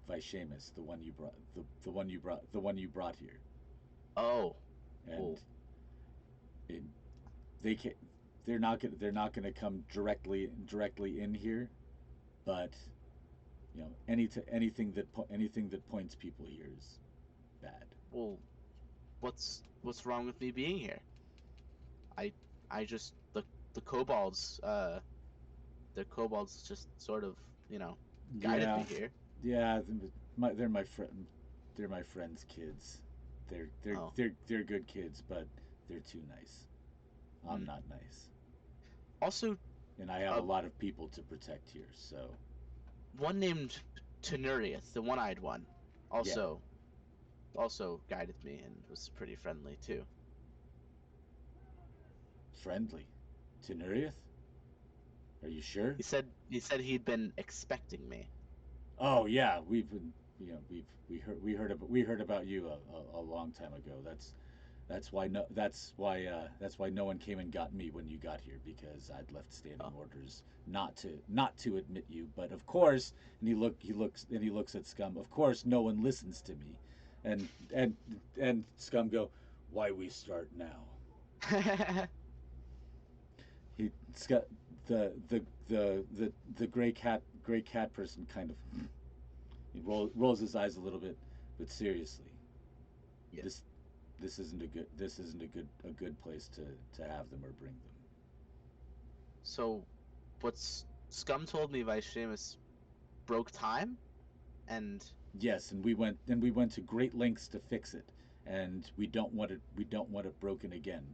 Vishamus, the one you brought here, Oh. and Well, it, they can they're not gonna come directly in here, but anything that points people here is bad. well, what's wrong with me being here? I I just the kobolds the kobolds just sort of, you know, guided me Yeah, here. yeah, they're my friend, they're my friends' kids. Oh. They're good kids, but they're too nice. I'm Hmm. not nice, Also, and I have a uh, lot of people to protect here. So one named Tenurius, the one-eyed one, yeah, also also guided me and was pretty friendly too. friendly. Tenurieth, are you sure? He said he'd been expecting me. Oh yeah, we've been we heard about you a long time ago. That's why no one came and got me when you got here, because I'd left standing Oh. orders not to admit you. But of course, and he looks at Scum. Of course, no one listens to me, and and and Scum go, why we start now? He Scum, the gray cat person kind of rolls his eyes a little bit, but seriously, Yeah. this this isn't a good place to have them or bring them. So what's Scum told me Vishamus broke time and Yes, and we went to great lengths to fix it, and we don't want it broken again.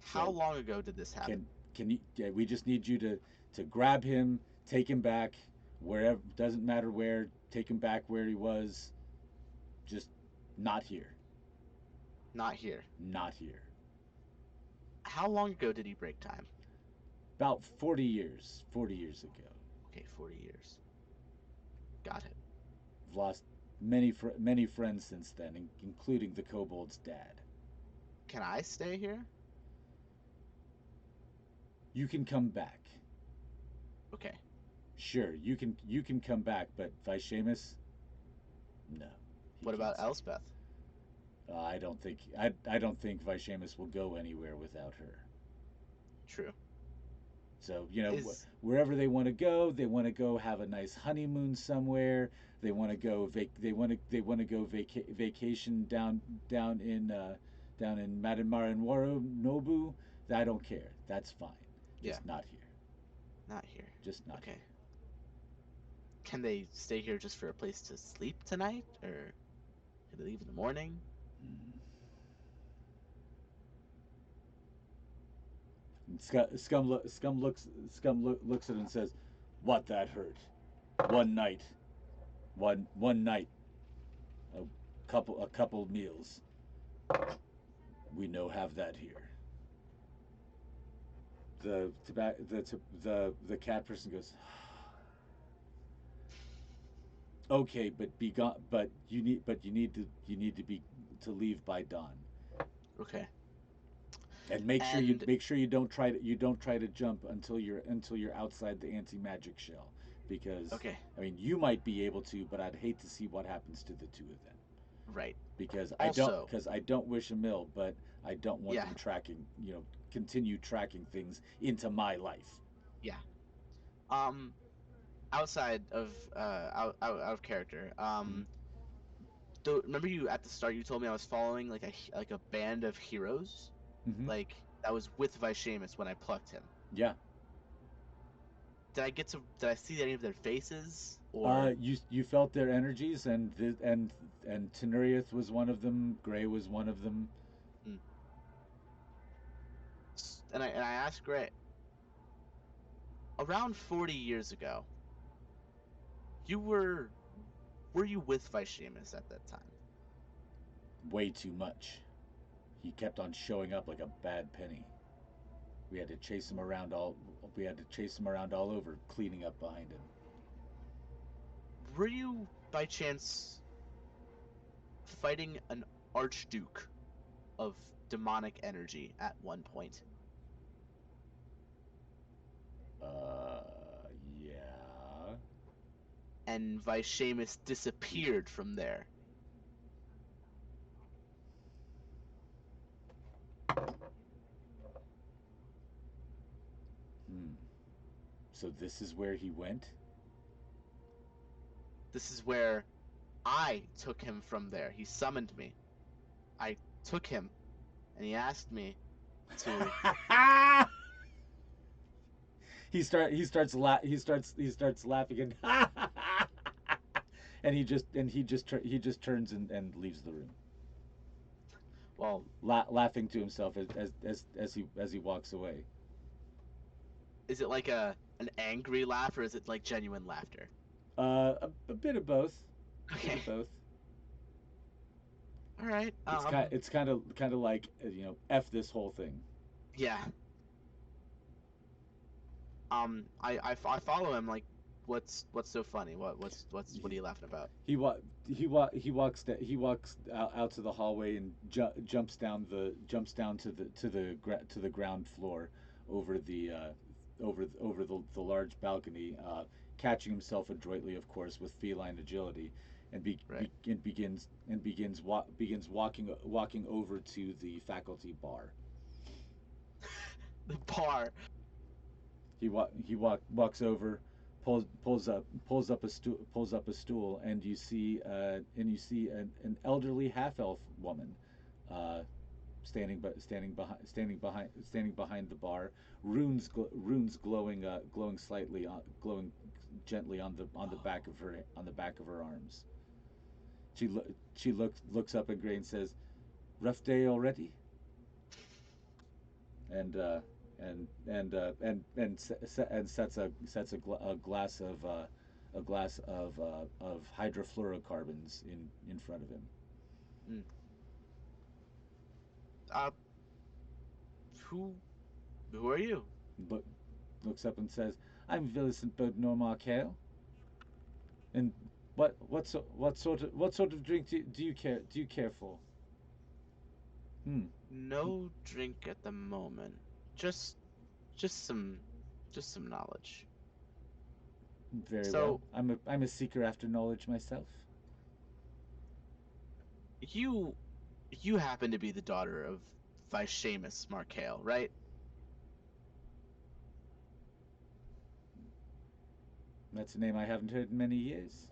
how So long ago did this happen? can you yeah, we just need you to grab him, take him back wherever, doesn't matter where, take him back where he was, just not here. Not here. Not here. How long ago did he break time? About 40 years ago. Okay, 40 years. Got it. I've lost many friends since then, including the kobold's dad. Can I stay here? You can come back. Okay. Sure, you can come back, but Vishamus, no, he What can't about stay. Elspeth? I don't think Vishamus will go anywhere without her. True. So Is wherever they want to go have a nice honeymoon somewhere. They want to go they want to go vacation down in Madanmara Nobu. I don't care. That's fine. yeah, Just not here. not here. Just not Okay. here. Can they stay here just for a place to sleep tonight, or can they leave in the morning? Mm. Looks at it and says, "What that hurt? One night, one night, a a couple meals. We no have that here." The cat person goes, Okay, but be gone. But you need to be to leave by dawn. Okay. And And make sure you don't try to jump until you're outside the anti magic shell, because okay, I mean you might be able to, but I'd hate to see what happens to the two of them. right. Because Also, I don't wish a mill, but I don't want yeah, them continue tracking things into my life. yeah. Um, outside of out of character. Mm-hmm. Remember you at the start you told me I was following like like a band of heroes, Mm-hmm. like that was with Vishamus when I plucked him. Yeah. Did I see any of their faces or You felt their energies, and Tenuriath was one of them. Gray was one of them. hmm. And I asked Gray around 40 years ago. You were you with Vishamus at that time? Way too much. He kept on showing up like a bad penny. We had to chase him around all. We had to chase him around all over, cleaning up behind him. Were you by chance fighting an archduke of demonic energy at one point? Uh, yeah. And Vishamus disappeared from there. Hmm. So this is where he went. This is where I took him from there. He summoned me. I took him, and he asked me to. He starts laughing and he just turns and leaves the room, Well, laughing to himself as he walks away. is it like an angry laugh or is it like genuine laughter? A bit of both. A bit Okay. of both. All right. It's kind of like f this whole thing. Yeah. I follow him. Like, what's so funny? What are He you laughing about? he walks out to the hallway and jumps down to the ground floor over the large balcony, catching himself adroitly, of course, with feline agility, Right. begins walking over to the faculty bar. The bar. Walks over, pulls up a stool, and you see an elderly half elf woman, uh, standing behind the bar, runes glowing gently on the back of her arms. She looks up at Gray and says, "Rough day already?" and sets a glass of hydrofluorocarbons in front of him. Mm. Uh, who who are you? Look, looks up and says, "I'm Millicent Bodnor Markel. And what sort of drink do you care for?" Hmm. No drink at the moment. Just just some just some knowledge. Very well. So I'm a seeker after knowledge myself. you you happen to be the daughter of Vishamus Markale, right? That's a name I haven't heard in many years.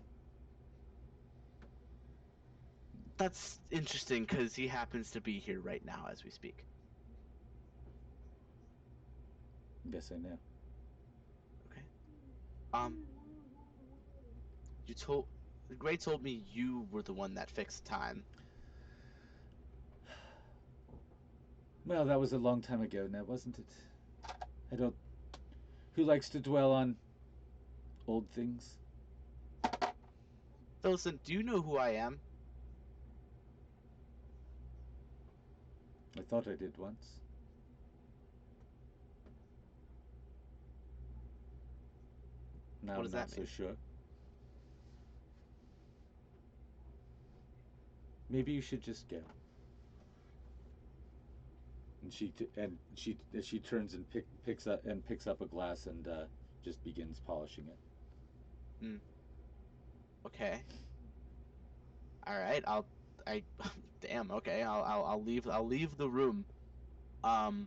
That's interesting because he happens to be here right now as we speak. Yes, I know. Okay. Um, you told Gray told me you were the one that fixed time. Well, that was a long time ago now, wasn't it? I don't. Who likes to dwell on old things? Listen, do you know who I am? I thought I did once. Now What I'm does not that so mean? sure. maybe you should just go. And she turns and picks up a glass and just begins polishing it. Mm, okay. All right. I damn. Okay. I'll leave the room. Um.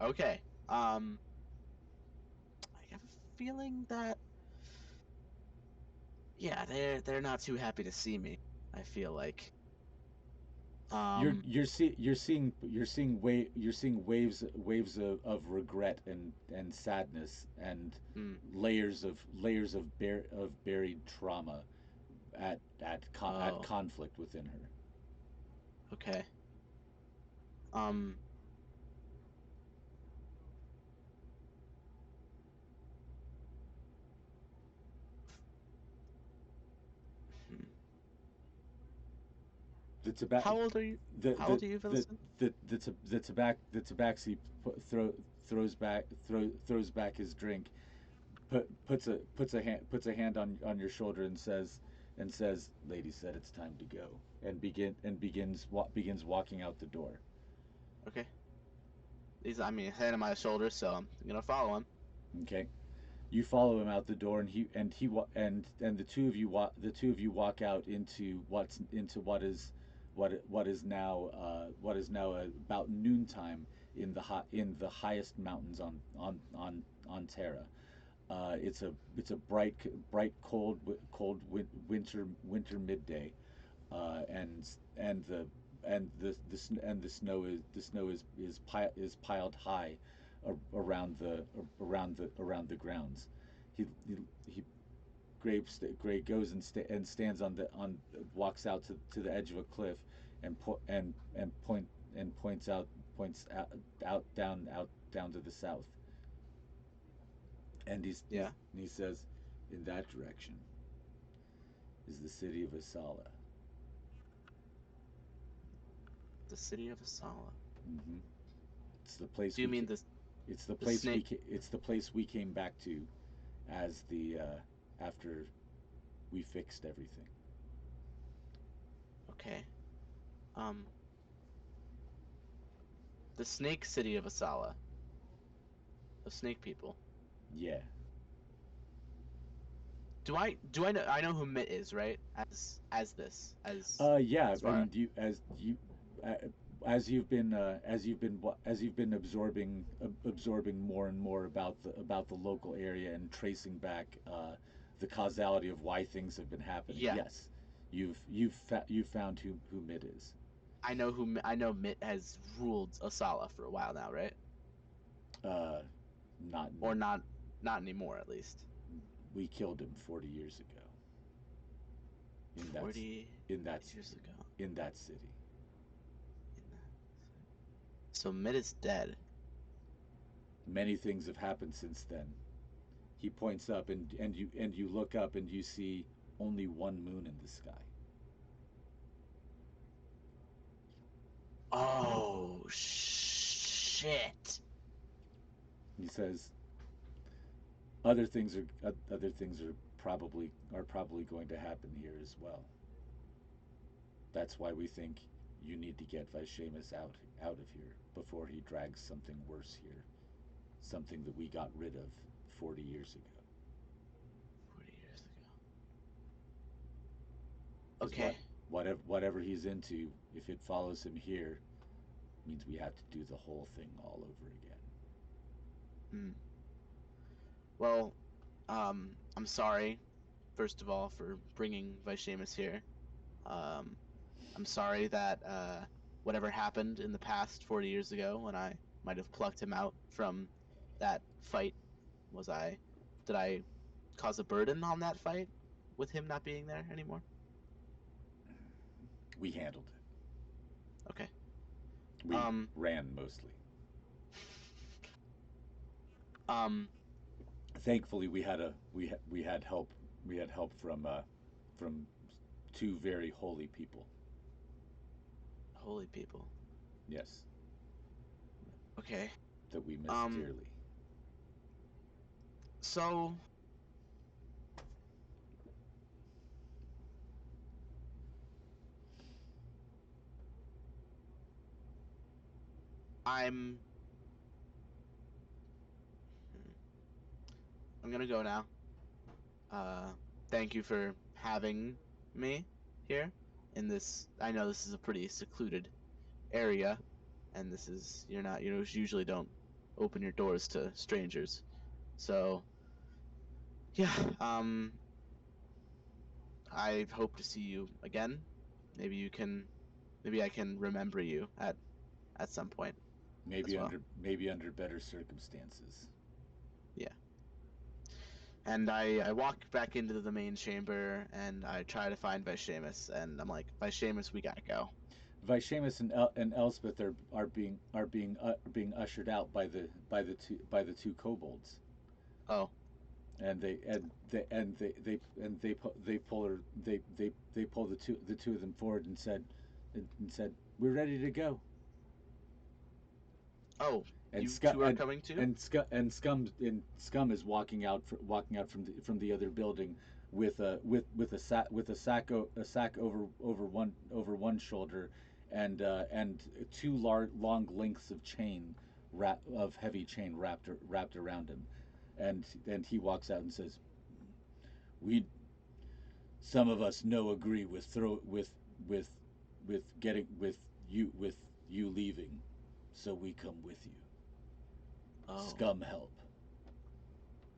Okay. Um. I have a feeling that yeah, they're not too happy to see me. I feel like. Um. You're seeing waves of regret and sadness and Mm, layers of buried trauma at oh. conflict within her. Okay. Um. hmm. The tobacco How old are you? the How old the are you, the Vincent? the tabaxi throws back his drink, puts a hand on your shoulder and says, "Lady said it's time to go," and begins walking out the door. Okay. He's I mean, hand on my shoulder, so I'm gonna follow him. Okay, you follow him out the door, and the two of you walk out into what is now about noontime in the highest mountains on Terra. It's a winter midday, and the snow is piled high around the grounds. He Gray goes and stands on walks out to the edge of a cliff and points out down to the south, and Yeah. he says, in that direction is the city of Asala. The city of Asala. Mm-hmm. It's the place Do you mean the snake? it's the place we came back to as the after we fixed everything. Okay. Um, the snake city of Asala, of snake people. Yeah. Do I know who Mitt is, right? As Yeah. I Svara. mean, you uh, as you've been absorbing more and more about the local area and tracing back the causality of why things have been happening. Yeah, Yes, you've found who Mid is. I know Mitt has ruled Asala for a while now, right? Uh, not Or not not anymore at least. We killed him 40 years ago in that 40 in that years ago. in that city. In that. So Mitt is dead. Many things have happened since then. He points up and you look up and you see only one moon in the sky. Oh shit. He says other things are probably going to happen here as well. That's why we think you need to get Vishamus out of here before he drags something worse here, something that we got rid of 40 years ago. 40 years ago. Because Okay. whatever he's into, if it follows him here, means we have to do the whole thing all over again. Hmm. Well, I'm sorry, first of all, for bringing Vishamus here. Um, I'm sorry that whatever happened in the past 40 years ago when I might have plucked him out from that fight, was I, did I cause a burden on that fight with him not being there anymore? We handled it. Okay. We Um, ran mostly. um, Thankfully, we had help from two very holy people. holy people. Yes, Okay. that we miss Um, dearly. so I'm I'm gonna go now. Uh, Thank you for having me here in this. I know this is a pretty secluded area, and this is you're not you usually don't open your doors to strangers. So yeah, I hope to see you again. Maybe you can, maybe I can remember you at some point as well. Maybe under better circumstances. Yeah. And I walk back into the main chamber and I try to find Vishamus and I'm like, Vishamus, we gotta go. Vishamus and Elspeth are being ushered out by the two kobolds, Oh, and they pull the two of them forward and said we're ready to go. oh, and you scum two are coming too? and scum is walking out from the other building with a sack over one shoulder, and two long lengths of heavy chain wrapped around him, and he walks out and says, "We some of us no agree with getting with you leaving, so we come with you. Oh, Scum help."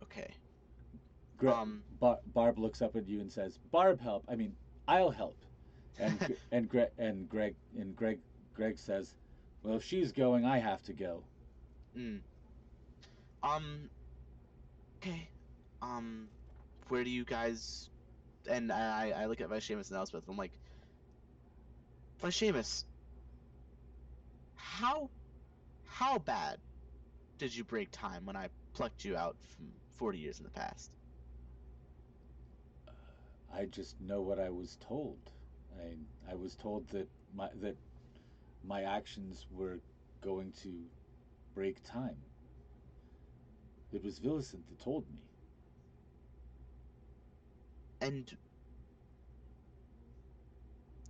okay. Gre- Um, Barb looks up at you and says, "Barb help. I mean, I'll help." And Greg says, "Well, if she's going, I have to go." mm, um, okay. Um, where do you guys? And I look at Vishamus and Elspeth. I'm like, Vishamus, how how bad did you break time when I plucked you out from 40 years in the past? I just know what I was told. I was told that my actions were going to break time. It was Millicent that told me. And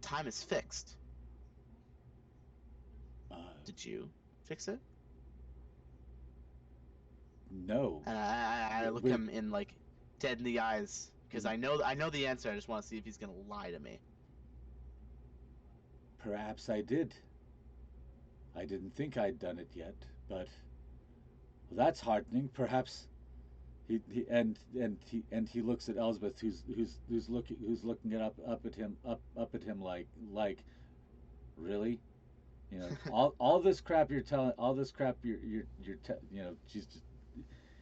time is fixed. Uh, Did you fix it? no. And I look Wait, him in like dead in the eyes because I know the answer. I just want to see if he's gonna lie to me. perhaps I did. I didn't think I'd done it yet, but well, that's heartening. Perhaps he looks at Elsbeth, who's looking it up at him like really, all this crap you're telling, all this crap she's just,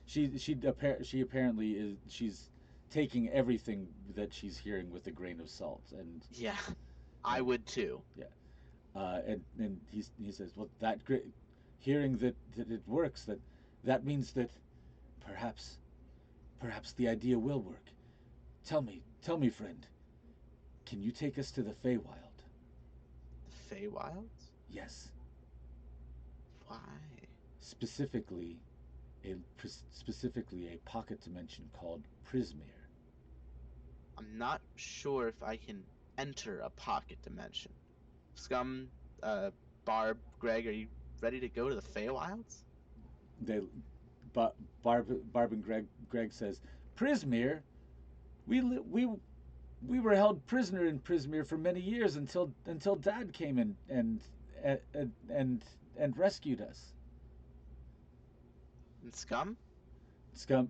she apparently she's taking everything that she's hearing with a grain of salt, Yeah, I and would too. yeah, and he says, well, hearing that it works, that means that perhaps perhaps the idea will work. Tell me, friend, can you take us to the Feywild? The Feywilds? Yes, Why? specifically a specifically a pocket dimension called Prismere. I'm not sure if I can enter a pocket dimension. Scum, uh, Barb, Greg, are you ready to go to the Feywilds? They, Barb and Greg says, "Prismere, we we were held prisoner in Prismere for many years until Dad came in and rescued us." And Scum? Scum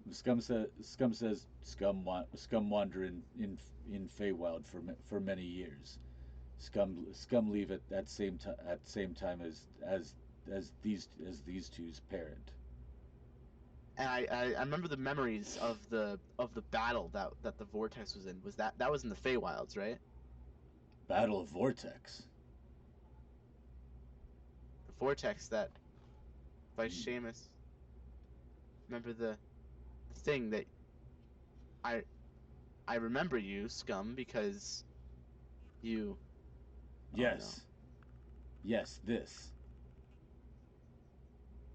wander in Feywild for many years. Scum leave at same time as these two's parent. And I remember the memories of the battle that the vortex was in. Was that was in the Feywilds, right? Battle of Vortex. The vortex that by Seamus. Remember the thing that I I remember you, Scum, because you. Oh no, Yes, yes,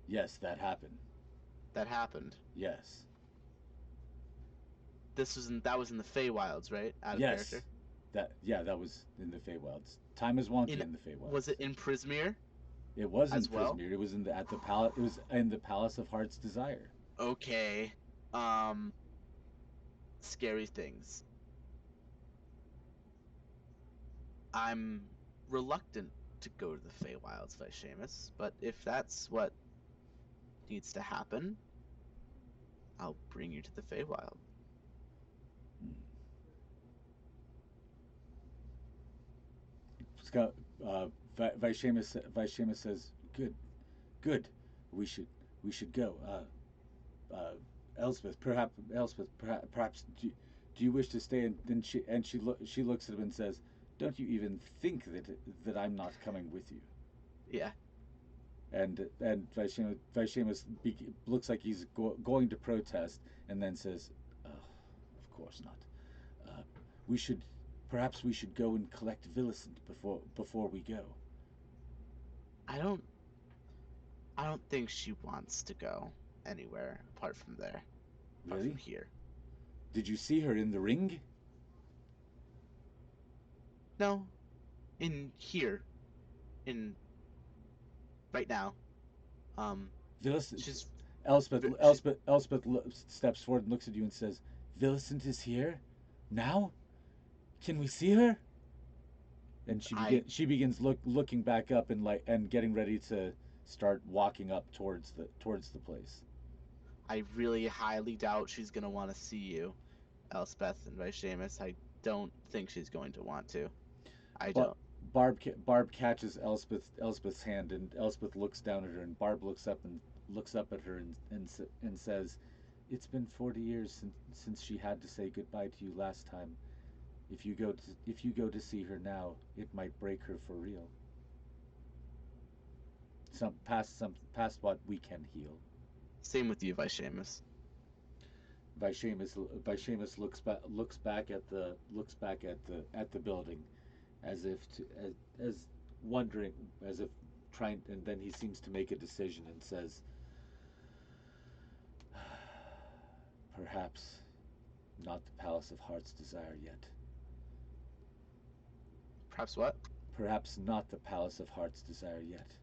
yes, that happened. that happened. Yes, That was in the Feywilds, right? Out of yes, character. that was in the Feywilds. Time is wonky In in the Was Feywilds. it in Prismeer? It was in as well. Prismeer. It was in the at the palace. It was in the Palace of Heart's Desire. Okay. Um, Scary things. I'm reluctant to go to the Feywilds, Seamus, but if that's what needs to happen, I'll bring you to the Feywild. Hmm. Scout, Vishamus says, "Good, good. We should we should go. Elspeth, perhaps do you wish to stay?" And then she looks at him and says, "Don't you even think that I'm not coming with you?" Yeah, And Vishamus looks like he's going to protest, and then says, "Of course not. Uh, we should perhaps we should go and collect Millicent before we go." I don't I don't think she wants to go anywhere apart from there, apart from Really? here. Did you see her in the ring? No, in here, in right now. Um, Millicent, she's she's Elspeth steps forward and looks at you and says, "Millicent is here? Now? Can we see her?" And I she begins looking back up and getting ready to start walking up towards the place. I really highly doubt she's gonna want to see you, Elspeth and Seamus. I don't think she's going to want to. I But don't. Barb catches Elspeth's hand, and Elspeth looks down at her, and Barb looks up at her and says, "It's been 40 years since she had to say goodbye to you last time. If you go to see her now, it might break her for real. Past what we can heal." Same with you, Seamus. Looks back at the building, as if as wondering, as if trying, and then he seems to make a decision and says, "Perhaps not the Palace of Heart's Desire yet. Perhaps what? Perhaps not the Palace of Heart's Desire yet.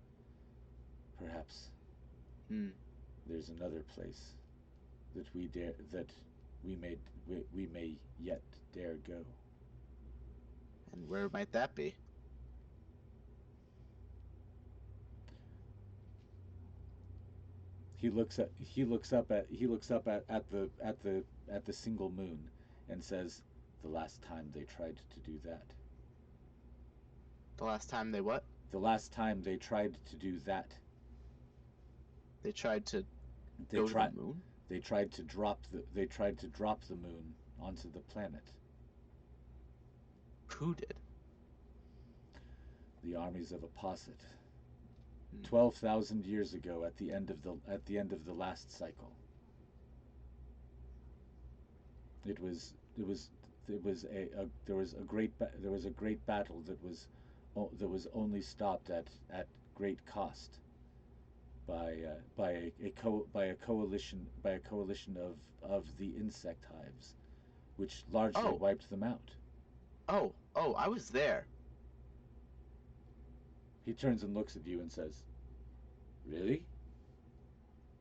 Perhaps Hmm. there's another place that we may yet dare go." And where might that be? He looks up at the single moon and says, "The last time they tried to do that. The last time they what? The last time they tried to do that. They tried to They go to the tried moon? they tried to drop the moon onto the planet. Who did? The armies of Apposite. Hmm. 12,000 years ago, at the end of the last cycle. It was it was it was a there was a great battle that was only stopped at great cost by a coalition of the insect hives, which largely Oh, wiped them out." oh, I was there. He turns and looks at you and says, "Really?"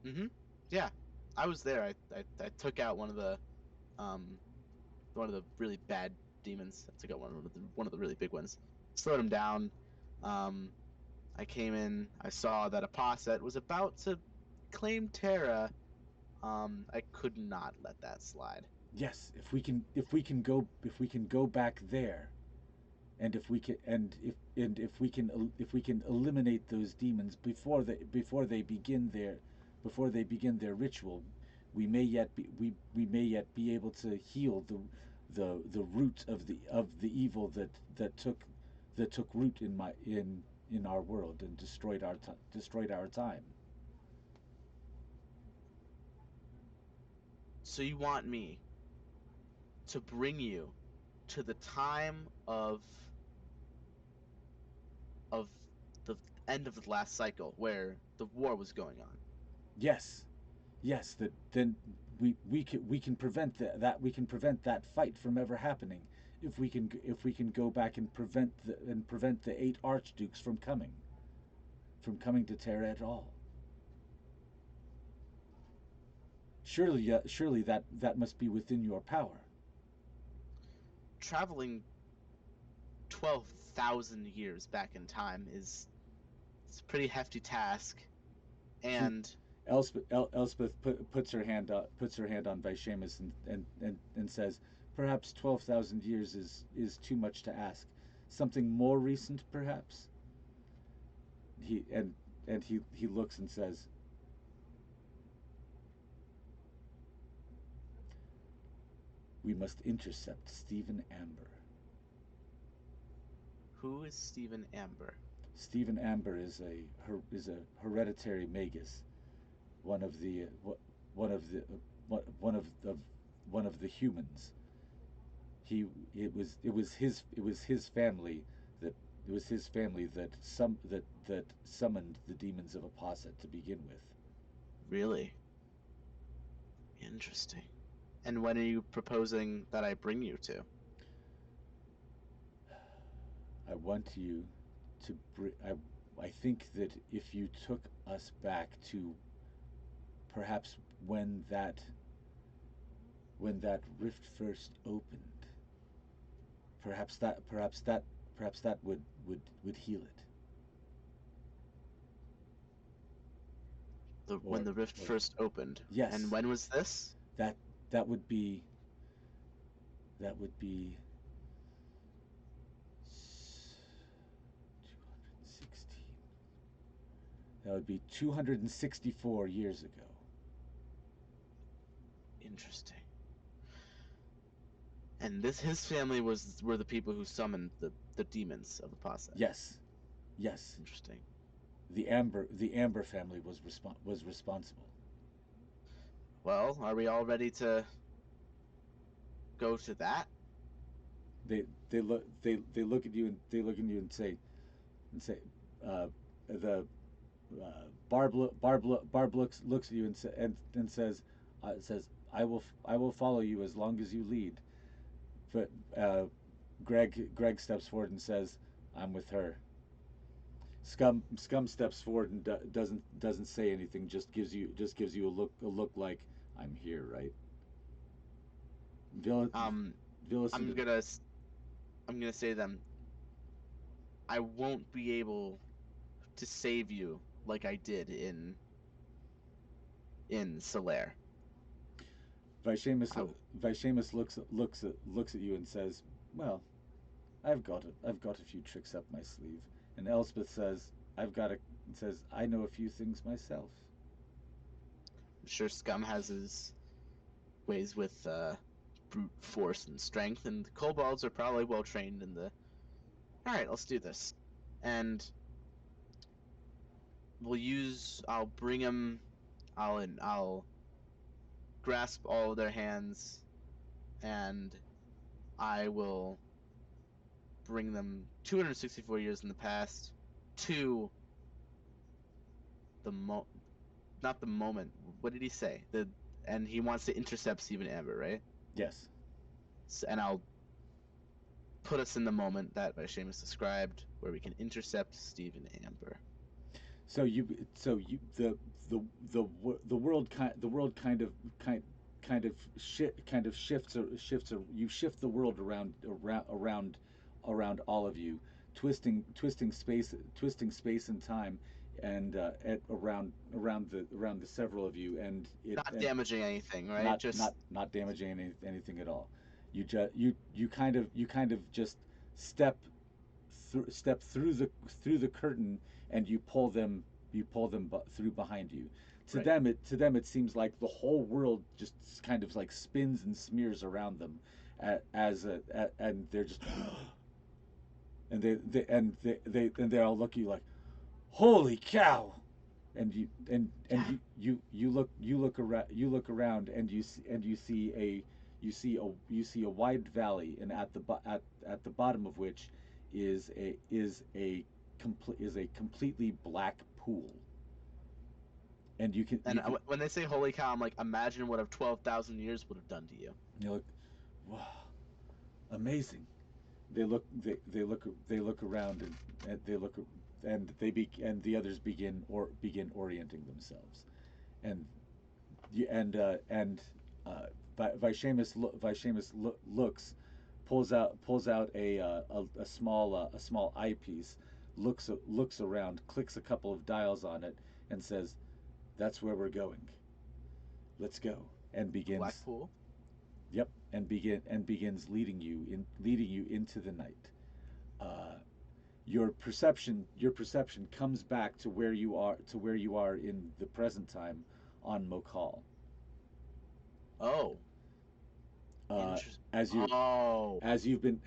Mm-hmm. Yeah, I was there. I took out um one of the really bad demons. I took out one of the really big ones. Slowed him down. Um, I came in. I saw that Apostate was about to claim Terra. I could not let that slide. Yes, if we can go back there, and if we can eliminate those demons before they begin their ritual, we may yet be able to heal the root of the evil that took root in our world and destroyed our time. So you want me to bring you to the time of the end of the last cycle where the war was going on. Yes, yes. That then we can prevent we can prevent that fight from ever happening if we can go back and prevent the eight archdukes from coming. coming to Terra at all. Surely that must be within your power. Traveling 12,000 years back in time is it's a pretty hefty task. She, And Elspeth puts her hand on Vaishamus and says, "Perhaps 12,000 years is too much to ask. Something more recent, perhaps." He and he looks and says, "We must intercept Stephen Amber." who is Stephen Amber? Stephen Amber is a hereditary magus, one of the one of the one of one of the humans. He it was his family that it was his family that summoned the demons of Apostate to begin with. Really? Interesting. And when are you proposing that I bring you to? I want you to I think that if you took us back to perhaps when that rift first opened, perhaps that would heal it. When Or the rift or first opened. And yes, when was this? that that would be that would be 216. That would be 264 years ago. Interesting. And this his family were the people who summoned the demons of Apostate. Yes, yes. Interesting. The Amber family was responsible. Well, are we all ready to go to that? They look at you and and say the Barb looks at you and says I will follow you as long as you lead. But Greg steps forward and says, "I'm with her." Scum steps forward and doesn't say anything. Just gives you a look like, "I'm here, right?" Vill, Um, I'm Villicent, gonna I'm gonna say to them, I won't be able to save you like I did in Solaire. Vishamus I, Vishamus looks at you and says, "Well, I've got a few tricks up my sleeve." And Elspeth says, "I know a few things myself." I'm sure Scum has his ways with brute force and strength, and the kobolds are probably well trained in the. All right, let's do this, and we'll use. I'll bring them. I'll grasp all of their hands, and I will bring them 264 years in the past to the not the moment. What did he say? And he wants to intercept Stephen Amber, right? Yes. And I'll put us in the moment that Seamus described, where we can intercept Stephen Amber. So you the world kind of shifts or you shift the world around all of you, twisting space and time, and around the several of you, and it Not and damaging anything, right? Just not damaging anything at all. You kind of just step through the curtain, and you pull them through behind you. right. To them it seems like the whole world just kind of like spins and smears around them, and they're just and they all look at you like, "Holy cow!" And Yeah. you look around, and you see a wide valley, and at the bottom of which is a completely black pool. And And when they say "Holy cow," I'm like, imagine what 12,000 years would have done to you. you look, wow, amazing. They look around, and and the others begin orienting themselves, and and Vishamus looks, pulls out a small eyepiece, looks around, clicks a couple of dials on it, and says, "That's where we're going. Let's go." And The black begins, pool. yep, and begins leading you into the night. Uh, your perception comes back to where you are in the present time on Mokal. Oh, Uh, interest. as you Oh, as you've been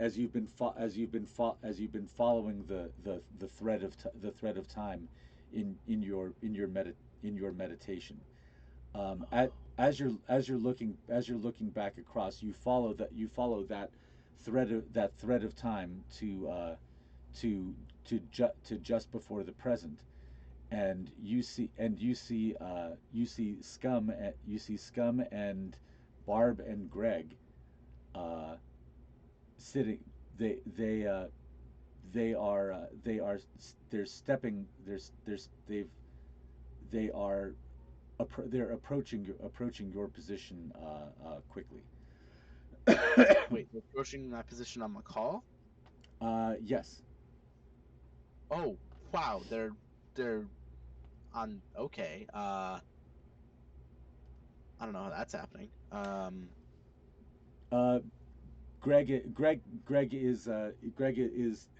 following the thread of time in your meditation. As you're looking back across, you follow that thread of time to to just before the present, and you see Scum and Barb and Greg, uh, sitting. They are they're stepping. They are they're approaching your position quickly. wait, they're approaching my position on McCall. Yes. Oh, wow, they're on. Okay, I don't know how that's happening. Uh, Greg is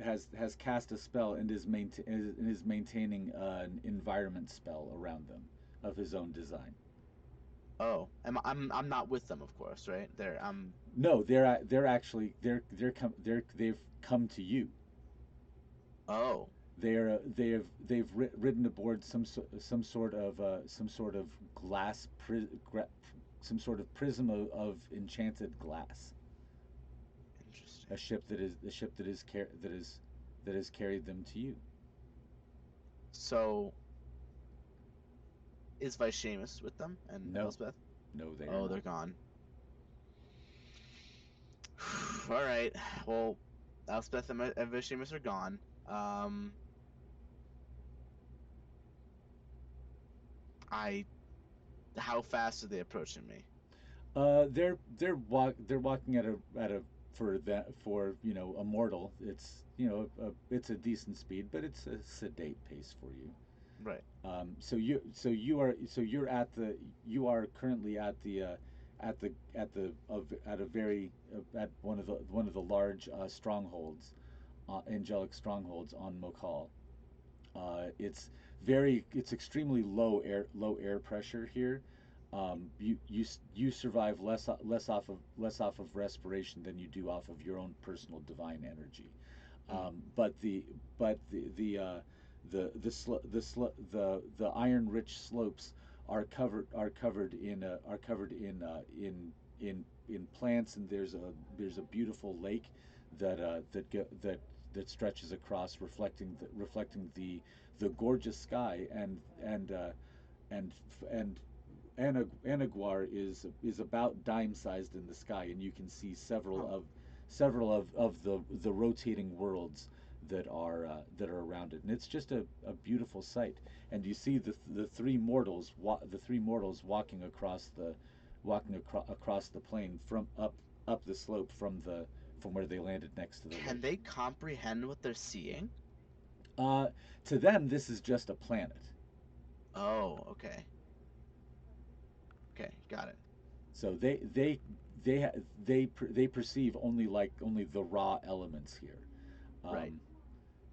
has cast a spell and is maintaining an environment spell around them of his own design. Oh, I'm not with them, of course, right? No, they're actually they've come to you. Oh, They've ridden aboard some sort of some sort of prism of enchanted glass. interesting. A ship that has carried them to you. So is Vishamus with them and No, Elspeth? no, they are Oh, they're not. gone. All right. Well, Elspeth and Vishamus are gone. I. How fast are they approaching me? They're walking at a for a mortal. It's it's a decent speed, but it's a sedate pace for you. Right. So you are currently at a very at one of the large strongholds, angelic strongholds on Mokal. It's extremely low air pressure here. You survive less off of respiration than you do off of your own personal divine energy. Mm. But the iron rich slopes are covered in plants, and there's a beautiful lake that stretches across, reflecting the gorgeous sky, and and Anaguar is about dime sized in the sky, and you can see Oh. several of the rotating worlds that are around it, and it's just a beautiful sight. And you see the three mortals across the plain from up the slope from where they landed next to the Can lake. they comprehend what they're seeing? Uh, to them, this is just a planet. Oh, okay. Okay, got it. So they perceive only the raw elements here. Right. Um,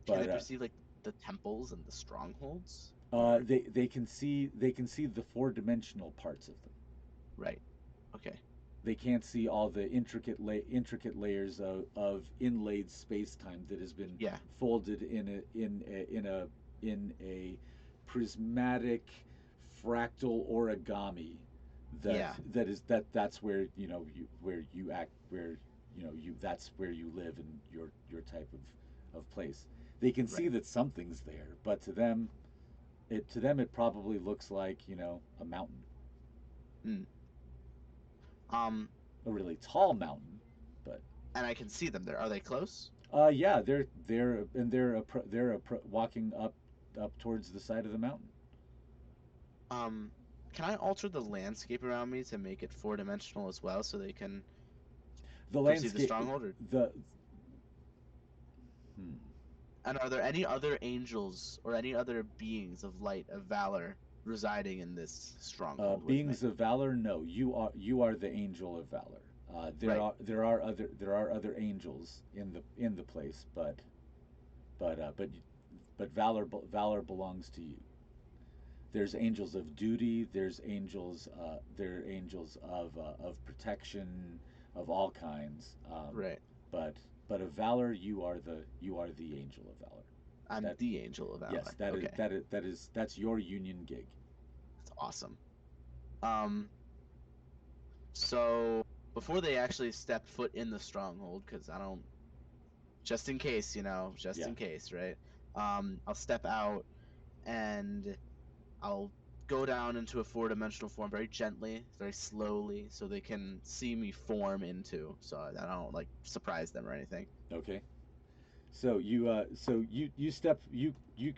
Can they but perceive like the temples and the strongholds? Or they can see the four-dimensional parts of them. right. Okay. They can't see all the intricate layers of inlaid space-time that has been Yeah. folded in a prismatic fractal origami Yeah. that's where where you act where you that's where you live in your type of place. They can see Right. that something's there, but to them it probably looks like a mountain, Mm. Um, a really tall mountain, but and I can see them there. Are they close? Yeah, they're walking up towards the side of the mountain. Um, can I alter the landscape around me to make it four-dimensional as well, so they can The perceive the landscape, stronghold? Or, the hmm. and are there any other angels or any other beings of light, of valor, residing in this stronghold with me? Beings of valor. No, you are the angel of valor. There Right. are other angels in the place, but uh, but but valor belongs to you. There's angels of duty. There are angels of protection of all kinds. Right. But of valor, you are the angel of valor. I'm That the angel of Yes, valor. Okay. that's your union gig. That's awesome. Um, so before they actually step foot in the stronghold, because I don't, just in case, just Yeah. in case, right? I'll step out and I'll go down into a four-dimensional form very gently, very slowly, so they can see me form into, so I don't like surprise them or anything. Okay. So you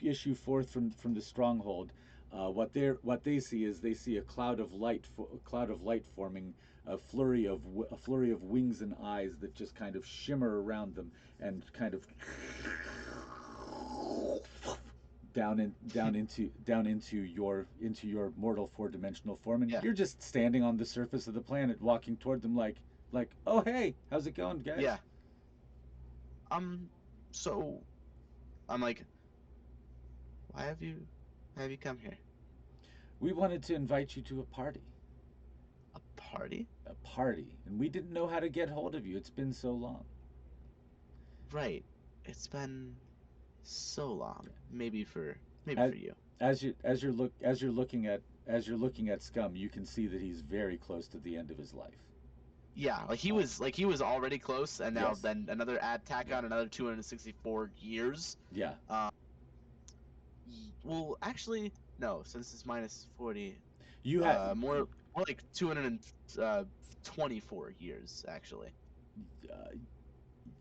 issue forth from the stronghold. What they see is they see a cloud of light forming, a flurry of wings and eyes that just kind of shimmer around them and kind of down into your mortal four-dimensional form, and Yeah, you're just standing on the surface of the planet walking toward them like, oh, hey, how's it going, guys? yeah. Um, so I'm like, why have you come here? We wanted to invite you to a party. A party? And we didn't know how to get hold of you. It's been so long. Right. It's been so long. Maybe for As, you. as you're looking at Scum, you can see that he's very close to the end of his life. Yeah, Uh, like he was already close, and now yes, then another add tack yeah, on another 264 years. yeah. Um, well, actually, no, since it's minus 40, You had more like 224 years actually, uh,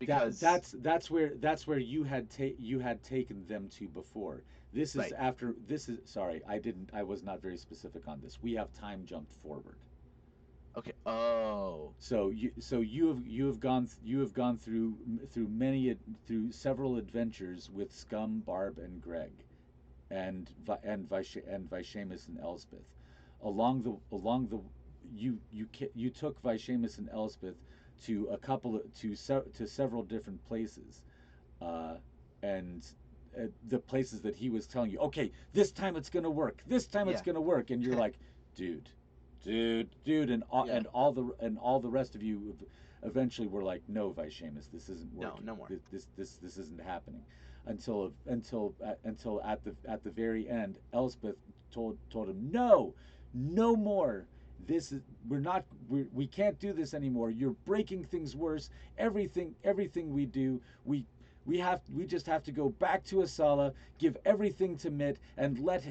that because that's where you had taken them to before. right. This is sorry, I was not very specific on this. We have time jumped forward. Okay. Oh, So you have gone through several adventures with Scum, Barb, and Greg, and Vishamus and Elspeth. Along the you took Vishamus and Elspeth to a couple of to several different places, uh, and the places that he was telling you, okay, this time it's gonna work. This time it's yeah, gonna work, and you're like, dude, dude, yeah. and all the rest of you eventually were like, no, Vishamus, this isn't No, working. no more. This isn't happening, until at the very end, Elspeth told him, no, no more. This is we can't do this anymore. You're breaking things worse. Everything we do, we just have to go back to Asala, give everything to Mitt, and let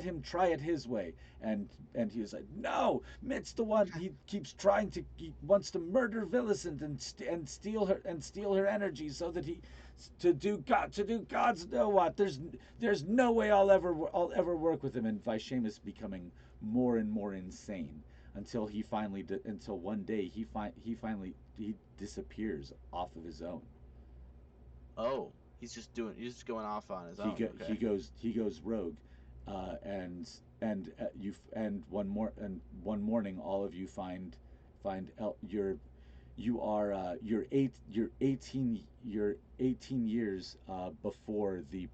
him try it his way. And he was like, no, Mitt's the one. He wants to murder Millicent and steal her energy so that he to do God's know what. There's no way I'll ever work with him. And Vishamus becoming more and more insane until one day he disappears off of his own. Oh, he's just going off on his He own. go, he Okay. goes he goes rogue, and one morning all of you find you're 18 years before the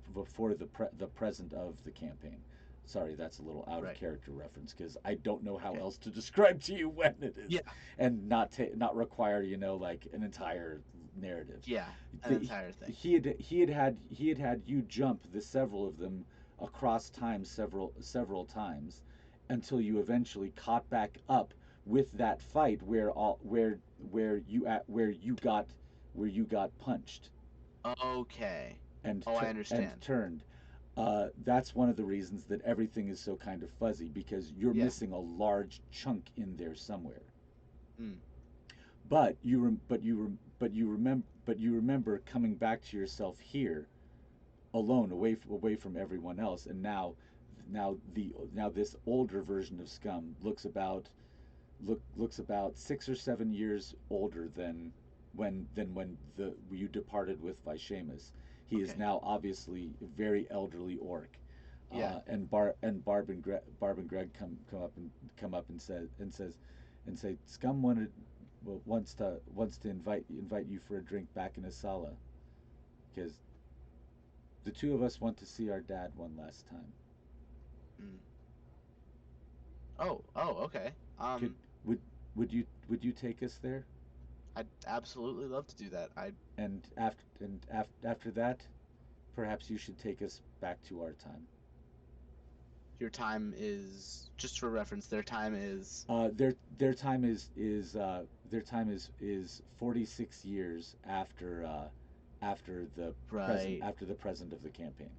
present of the campaign. Sorry, that's a little out of Right. character reference because I don't know how Okay. else to describe to you when it is, Yeah. and not require like an entire narrative. Yeah. An the, entire thing. he had had you jump the several of them across time several times until you eventually caught back up with that fight where you got punched Okay. and Oh, I and understand. turned. That's one of the reasons that everything is so kind of fuzzy because you're Yeah. missing a large chunk in there somewhere. Mm. but you remember coming back to yourself here alone, away from everyone else, and now this older version of Scum looks about 6 or 7 years older than when the you departed with Vishamus. He is Okay. now obviously a very elderly orc, Yeah. and Barb and Greg come up and say Scum wants to invite you for a drink back in Asala because the two of us want to see our dad one last time. Mm. Oh, okay. Could would would you take us there? I'd absolutely love to do that. I After that, perhaps you should take us back to our time. Your time is, just for reference, their time is Their time is 46 years right. after the present of the campaign.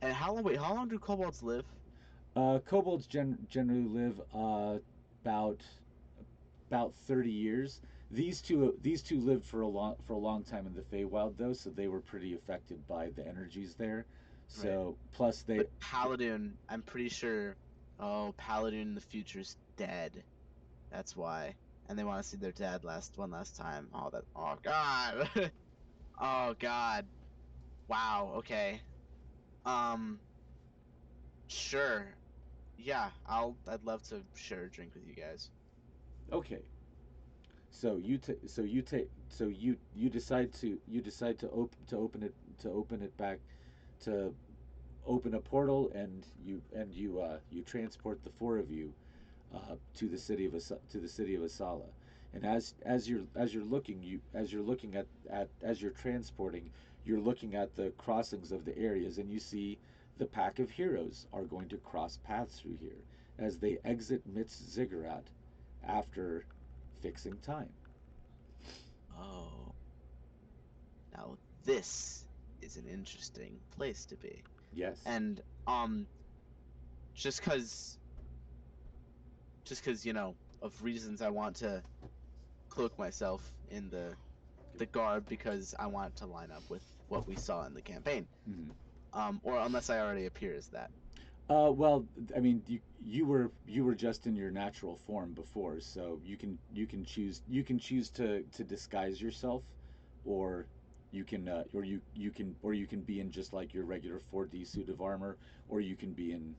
And how long? Wait, how long do kobolds live? Kobolds generally live about 30 years. These two lived for a long time in the Feywild though, so they were pretty affected by the energies there. Right. So plus But Paladin, I'm pretty sure. Oh, Paladin in the future's dead. That's why. And they want to see their dad one last time. Oh, that. Oh God. Oh God. Wow. Okay. Um. Sure. Yeah. I'd love to share a drink with you guys. okay. You decide to open it back to open a portal, and you transport the four of you to the city of Asala. And as you're looking at as you're transporting, you're looking at the crossings of the areas, and you see the pack of heroes are going to cross paths through here as they exit Mitz Ziggurat after fixing time. Oh. Now this is an interesting place to be. Yes. And just cause of reasons I want to cloak myself in the garb because I want to line up with what we saw in the campaign. Mm-hmm. Or unless I already appear as that. Well, I mean, you were just in your natural form before, so you can choose to disguise yourself, or you can be in just like your regular 4D suit of armor, or you can be in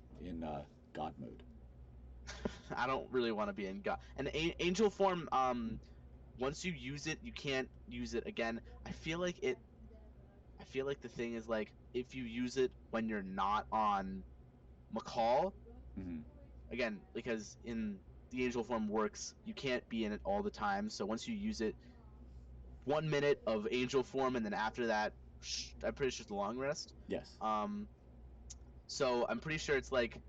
God mode. I don't really want to be in God. And angel form, once you use it, you can't use it again. I feel like the thing is like if you use it when you're not on McCall, Mm-hmm. again, because in the angel form works, you can't be in it all the time. So once you use it, 1 minute of angel form, and then after that, I'm pretty sure it's a long rest. Yes. Um, so I'm pretty sure it's like,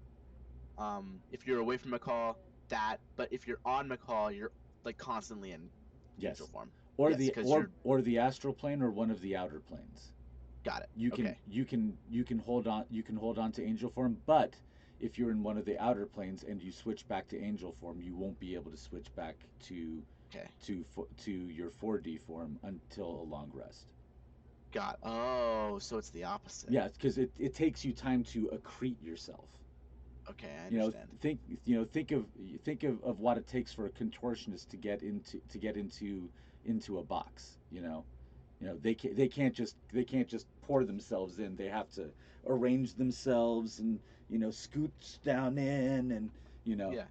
if you're away from McCall, that, but if you're on McCall, you're like constantly in angel Yes. form. Yes, because you're Or the astral plane or one of the outer planes. got it. Okay, You can hold on to angel form, but if you're in one of the outer planes and you switch back to angel form, you won't be able to switch back okay, to your 4D form until a long rest. got. Oh, so it's the opposite. Yeah, because it takes you time to accrete yourself. Okay, I You know, understand. think of what it takes for a contortionist to get into a box. They can't just pour themselves in. They have to arrange themselves and scoot down in, and you know Yeah,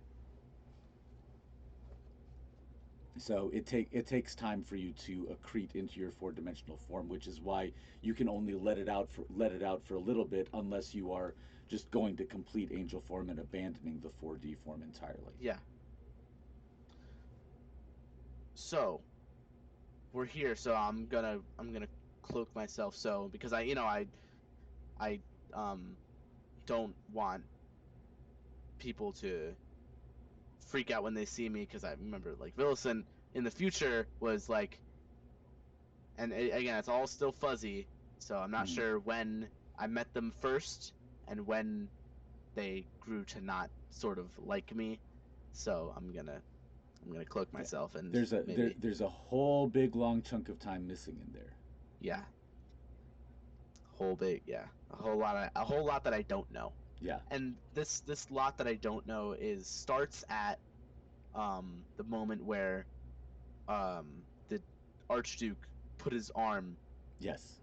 so it takes time for you to accrete into your four-dimensional form, which is why you can only let it out for a little bit, unless you are just going to complete angel form and abandoning the 4D form entirely. yeah. So we're here. So I'm gonna cloak myself. So because I don't want people to freak out when they see me because I remember like Villicent in the future was like, and again, it's all still fuzzy, so I'm not Mm. sure when I met them first and when they grew to not sort of like me. So I'm gonna cloak Yeah. myself and maybe There's a whole big long chunk of time missing in there. yeah, whole big yeah, a whole lot that I don't know. Yeah. And this lot that I don't know is starts at the moment where the Archduke put his arm, Yes.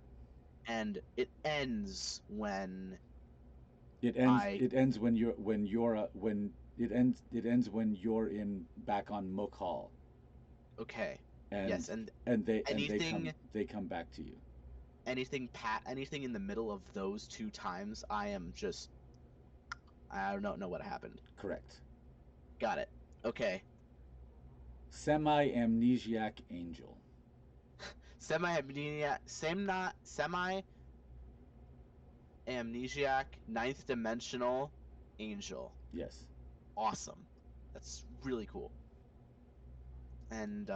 and it ends when I It ends when it ends when you're in back on Mokal, okay. Yes, and and and anything they come back to you. anything in the middle of those two times, I am just I don't know what happened. Correct. Got it. Okay. Semi amnesiac angel. Semi amnesiac ninth dimensional angel. Yes. Awesome. That's really cool. And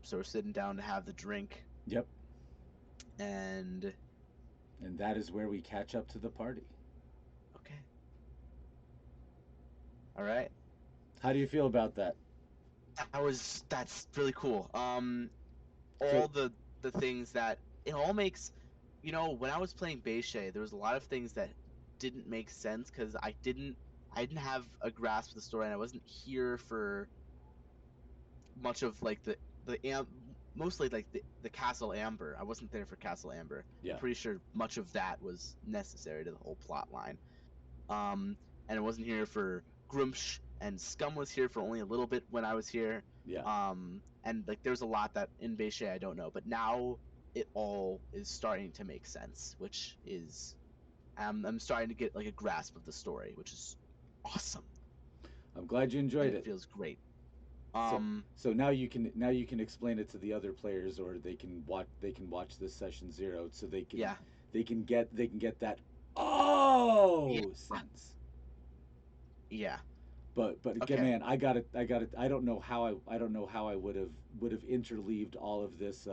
so we're sitting down to have the drink, Yep. and And that is where we catch up to the party. okay. All right. How do you feel about that? That's really cool. So, All the things that it all makes, when I was playing Beishe, there was a lot of things that didn't make sense because I didn't have a grasp of the story, and I wasn't here for much of like mostly like the Castle Amber. I wasn't there for Castle Amber. I'm yeah. pretty sure much of that was necessary to the whole plot line. And I wasn't here for Grumsh, and Scum was here for only a little bit when I was here. Yeah. And like there's a lot that in Beishe I don't know, but now it all is starting to make sense, which is I'm starting to get like a grasp of the story, which is awesome, I'm glad you and enjoyed it it. feels great. So Um, so now you can explain it to the other players, or they can watch this session zero, so yeah, they can get that yeah, oh sense. yeah. But again, Okay. man, I got it. I don't know how I would have interleaved all of this,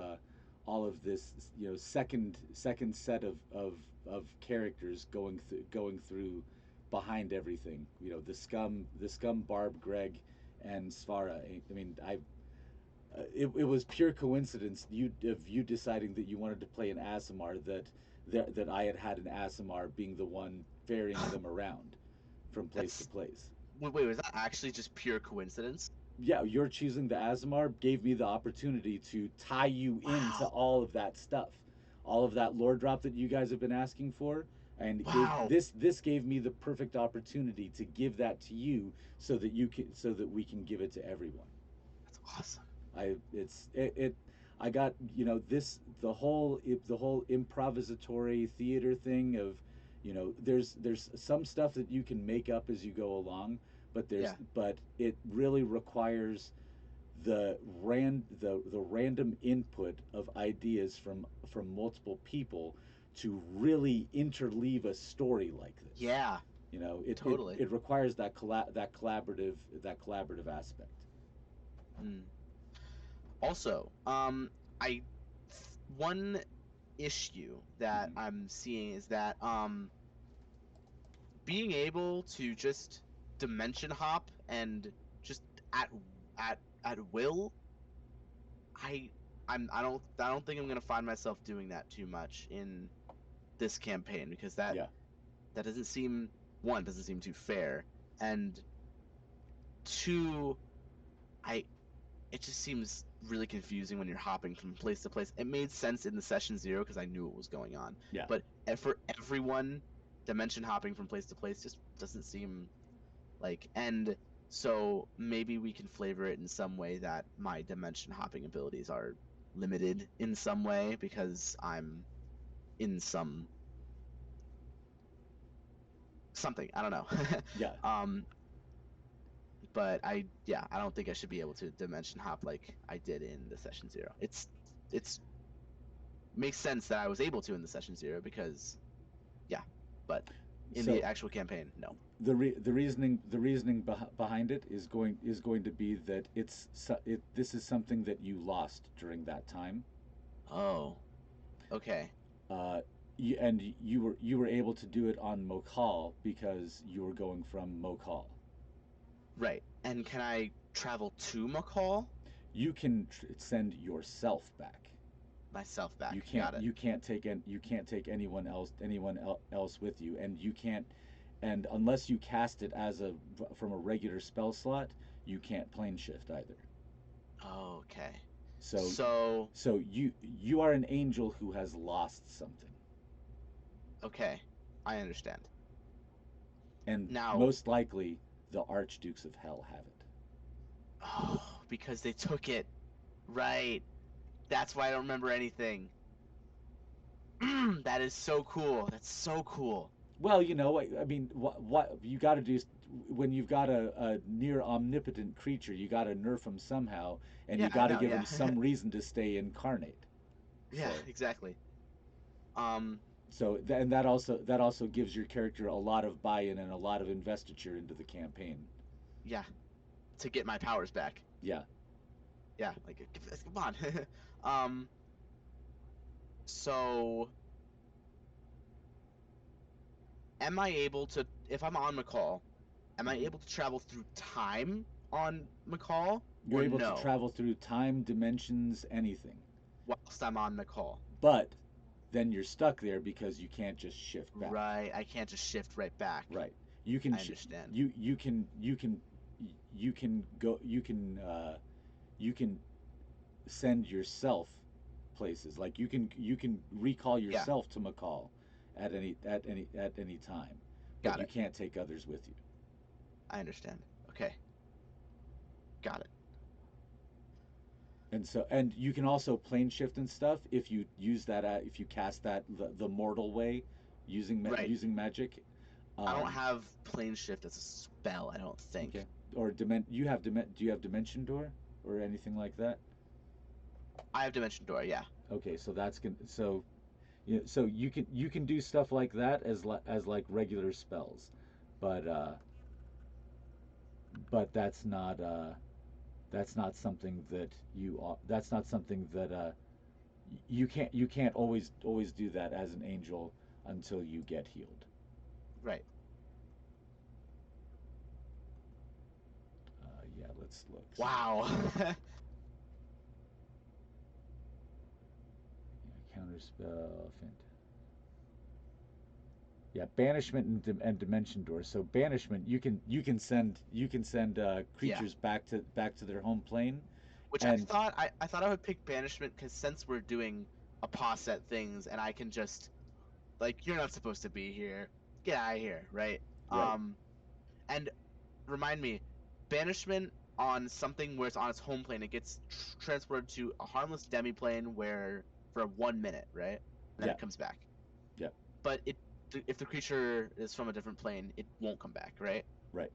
you know, second set of characters going through behind everything. You know, the scum, Barb, Greg, and Svara. I mean, it was pure coincidence you deciding that you wanted to play an Asimar that I had an Asimar being the one ferrying them around from place to That's place. wait, was that actually just pure coincidence? Yeah, your choosing the Asimar gave me the opportunity to tie you into Wow. all of that stuff, all of that lore drop that you guys have been asking for, and it gave Wow. this gave me the perfect opportunity to give that to you so that we can give it to everyone. That's awesome. It I got, you know, this the whole improvisatory theater thing of, you know, there's some stuff that you can make up as you go along, Yeah. but it really requires the random input of ideas from multiple people to really interleave a story like this. Yeah, You know, totally. it requires that collaborative aspect. Mm. Also, I one issue that Hmm. I'm seeing is that being able to just dimension hop and just at at will, I I don't think I'm gonna find myself doing that too much in this campaign because Yeah. that doesn't seem, one, doesn't seem too fair, and two, I it just seems really confusing when you're hopping from place to place. It made sense in the session zero because I knew what was going on, Yeah. but for everyone, dimension hopping from place to place just doesn't seem like. And so maybe we can flavor it in some way that my dimension hopping abilities are limited in some way because I'm in something, I don't know. Yeah. um but I don't think I should be able to dimension hop like I did in the session zero. It's makes sense that I was able to in the session zero because yeah, but in the So actual campaign, no. the reasoning behind it is going to be that this is something that you lost during that time, Oh, okay. uh, and you were able to do it on Mokal because you were going from Mokal. Right. And can I travel to McCall? You can send yourself back. Myself You back. can't Got it. you can't take you can't take anyone else with you, and you can't, and unless you cast it as a from a regular spell slot, you can't plane shift either. Okay. So So, you are an angel who has lost something, okay. I understand. and Now, most likely the Archdukes of Hell have it. oh, because they took it. Right. That's why I don't remember anything. That is so cool. That's so cool. Well, I mean, what you got to do is, when you've got a near omnipotent creature, you got to nerf him somehow, and Yeah, you I got to know. give Yeah. him some reason to stay incarnate. Yeah, So, exactly. Um, and that also gives your character a lot of buy-in and a lot of investiture into the campaign. yeah, to get my powers back. Yeah, Yeah, like come on. um, so am I able to, if I'm on McCall, am I hmm able to travel through time on McCall you're or able to no? travel through time, dimensions, anything, Whilst I'm on McCall. but then you're stuck there because you can't just shift back. Right, I can't just shift right back. Right. You can I understand. you can send yourself places. Like you can recall Yeah, yourself to McCall at any time, but got you it. can't take others with you. I understand. Okay, got it. And you can also plane shift and stuff if you use if you cast that the mortal way Right. using magic. I don't Um, have plane shift as a spell, I don't okay. think. Or do you have dimension door or anything like that? I have Dimension Door, yeah. Okay, so that's going so so you can do stuff like that as like regular spells, but that's not something that that's not something that you can't always do that as an angel until you get healed. Right. Yeah, let's look. So Wow. yeah, counter spell, yeah, banishment and dimension door. So banishment, you can send Yeah. creatures back to their home plane, Which and I thought I would pick Banishment because since we're doing apostate things and I can just like you're not supposed to be here. Get out of here, right? right, And remind me, Banishment on something where it's on its home plane, it gets transported to a harmless demiplane where for 1 minute, right? And then yeah, it comes back. yeah, But if the creature is from a different plane, it won't come back, right? right.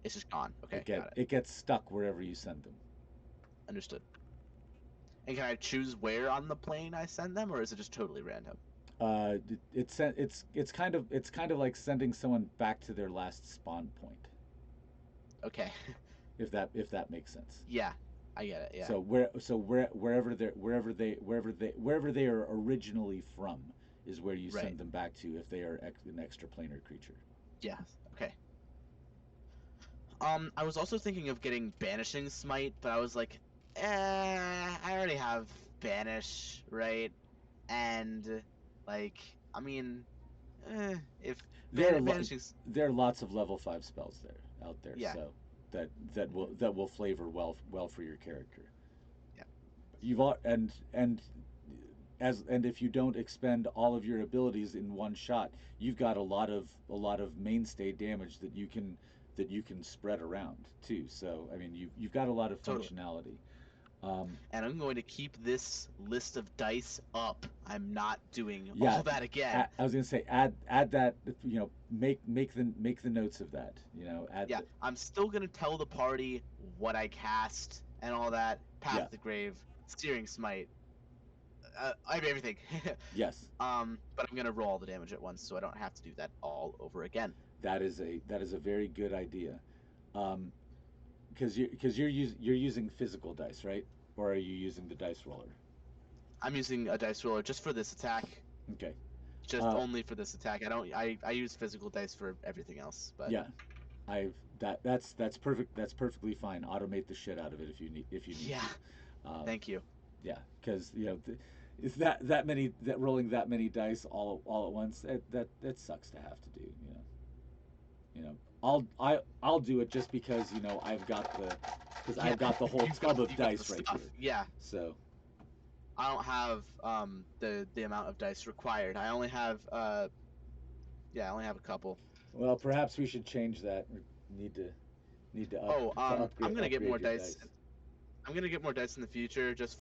It's just gone. It Okay, get got it. it gets stuck wherever you send them. Understood. And can I choose where on the plane I send them, or is it just totally random? It's kind of like sending someone back to their last spawn point, Okay. if that makes sense. Yeah, I get it. Yeah. Wherever they are originally from is where you Right. send them back to if they are an extraplanar creature. Yeah. Okay. I was also thinking of getting Banishing Smite, but I was like, I already have Banish, right? And like, I mean, if There are Banishing, there are lots of level 5 spells there out there, yeah, so that will flavor well for your character. yeah, You've and if you don't expend all of your abilities in one shot, you've got a lot of mainstay damage that you can spread around too. So I mean, you've got a lot of totally. functionality. Um, And I'm going to keep this list of dice up. I'm not doing yeah, all that again. I was gonna say add that, make the notes of that. Add Yeah, the I'm still gonna tell the party what I cast and all that. Path yeah, of the Grave, Searing Smite, I have everything. yes, But I'm gonna roll all the damage at once, so I don't have to do that all over again. that is a very good idea. Um, because you're using physical dice, right? Or are you using the dice roller? I'm using a dice roller just for this attack, Okay. just Uh, only for this attack. I don't. I use physical dice for everything else, but yeah. I've that's perfect. That's perfectly fine. Automate the shit out of it if you need Yeah, to. thank you. Yeah, because it's that many that rolling that many dice all at once. That sucks to have to do. I'll do it just because Yeah, I've got the whole tub of you've got the dice right stuff. here. Yeah, So I don't have the amount of dice required. I only have yeah, I only have a couple. well, perhaps we should change that. We need to need to up Oh, to upgrade I'm gonna get more upgrade your dice. dice. I'm gonna get more dice in the future just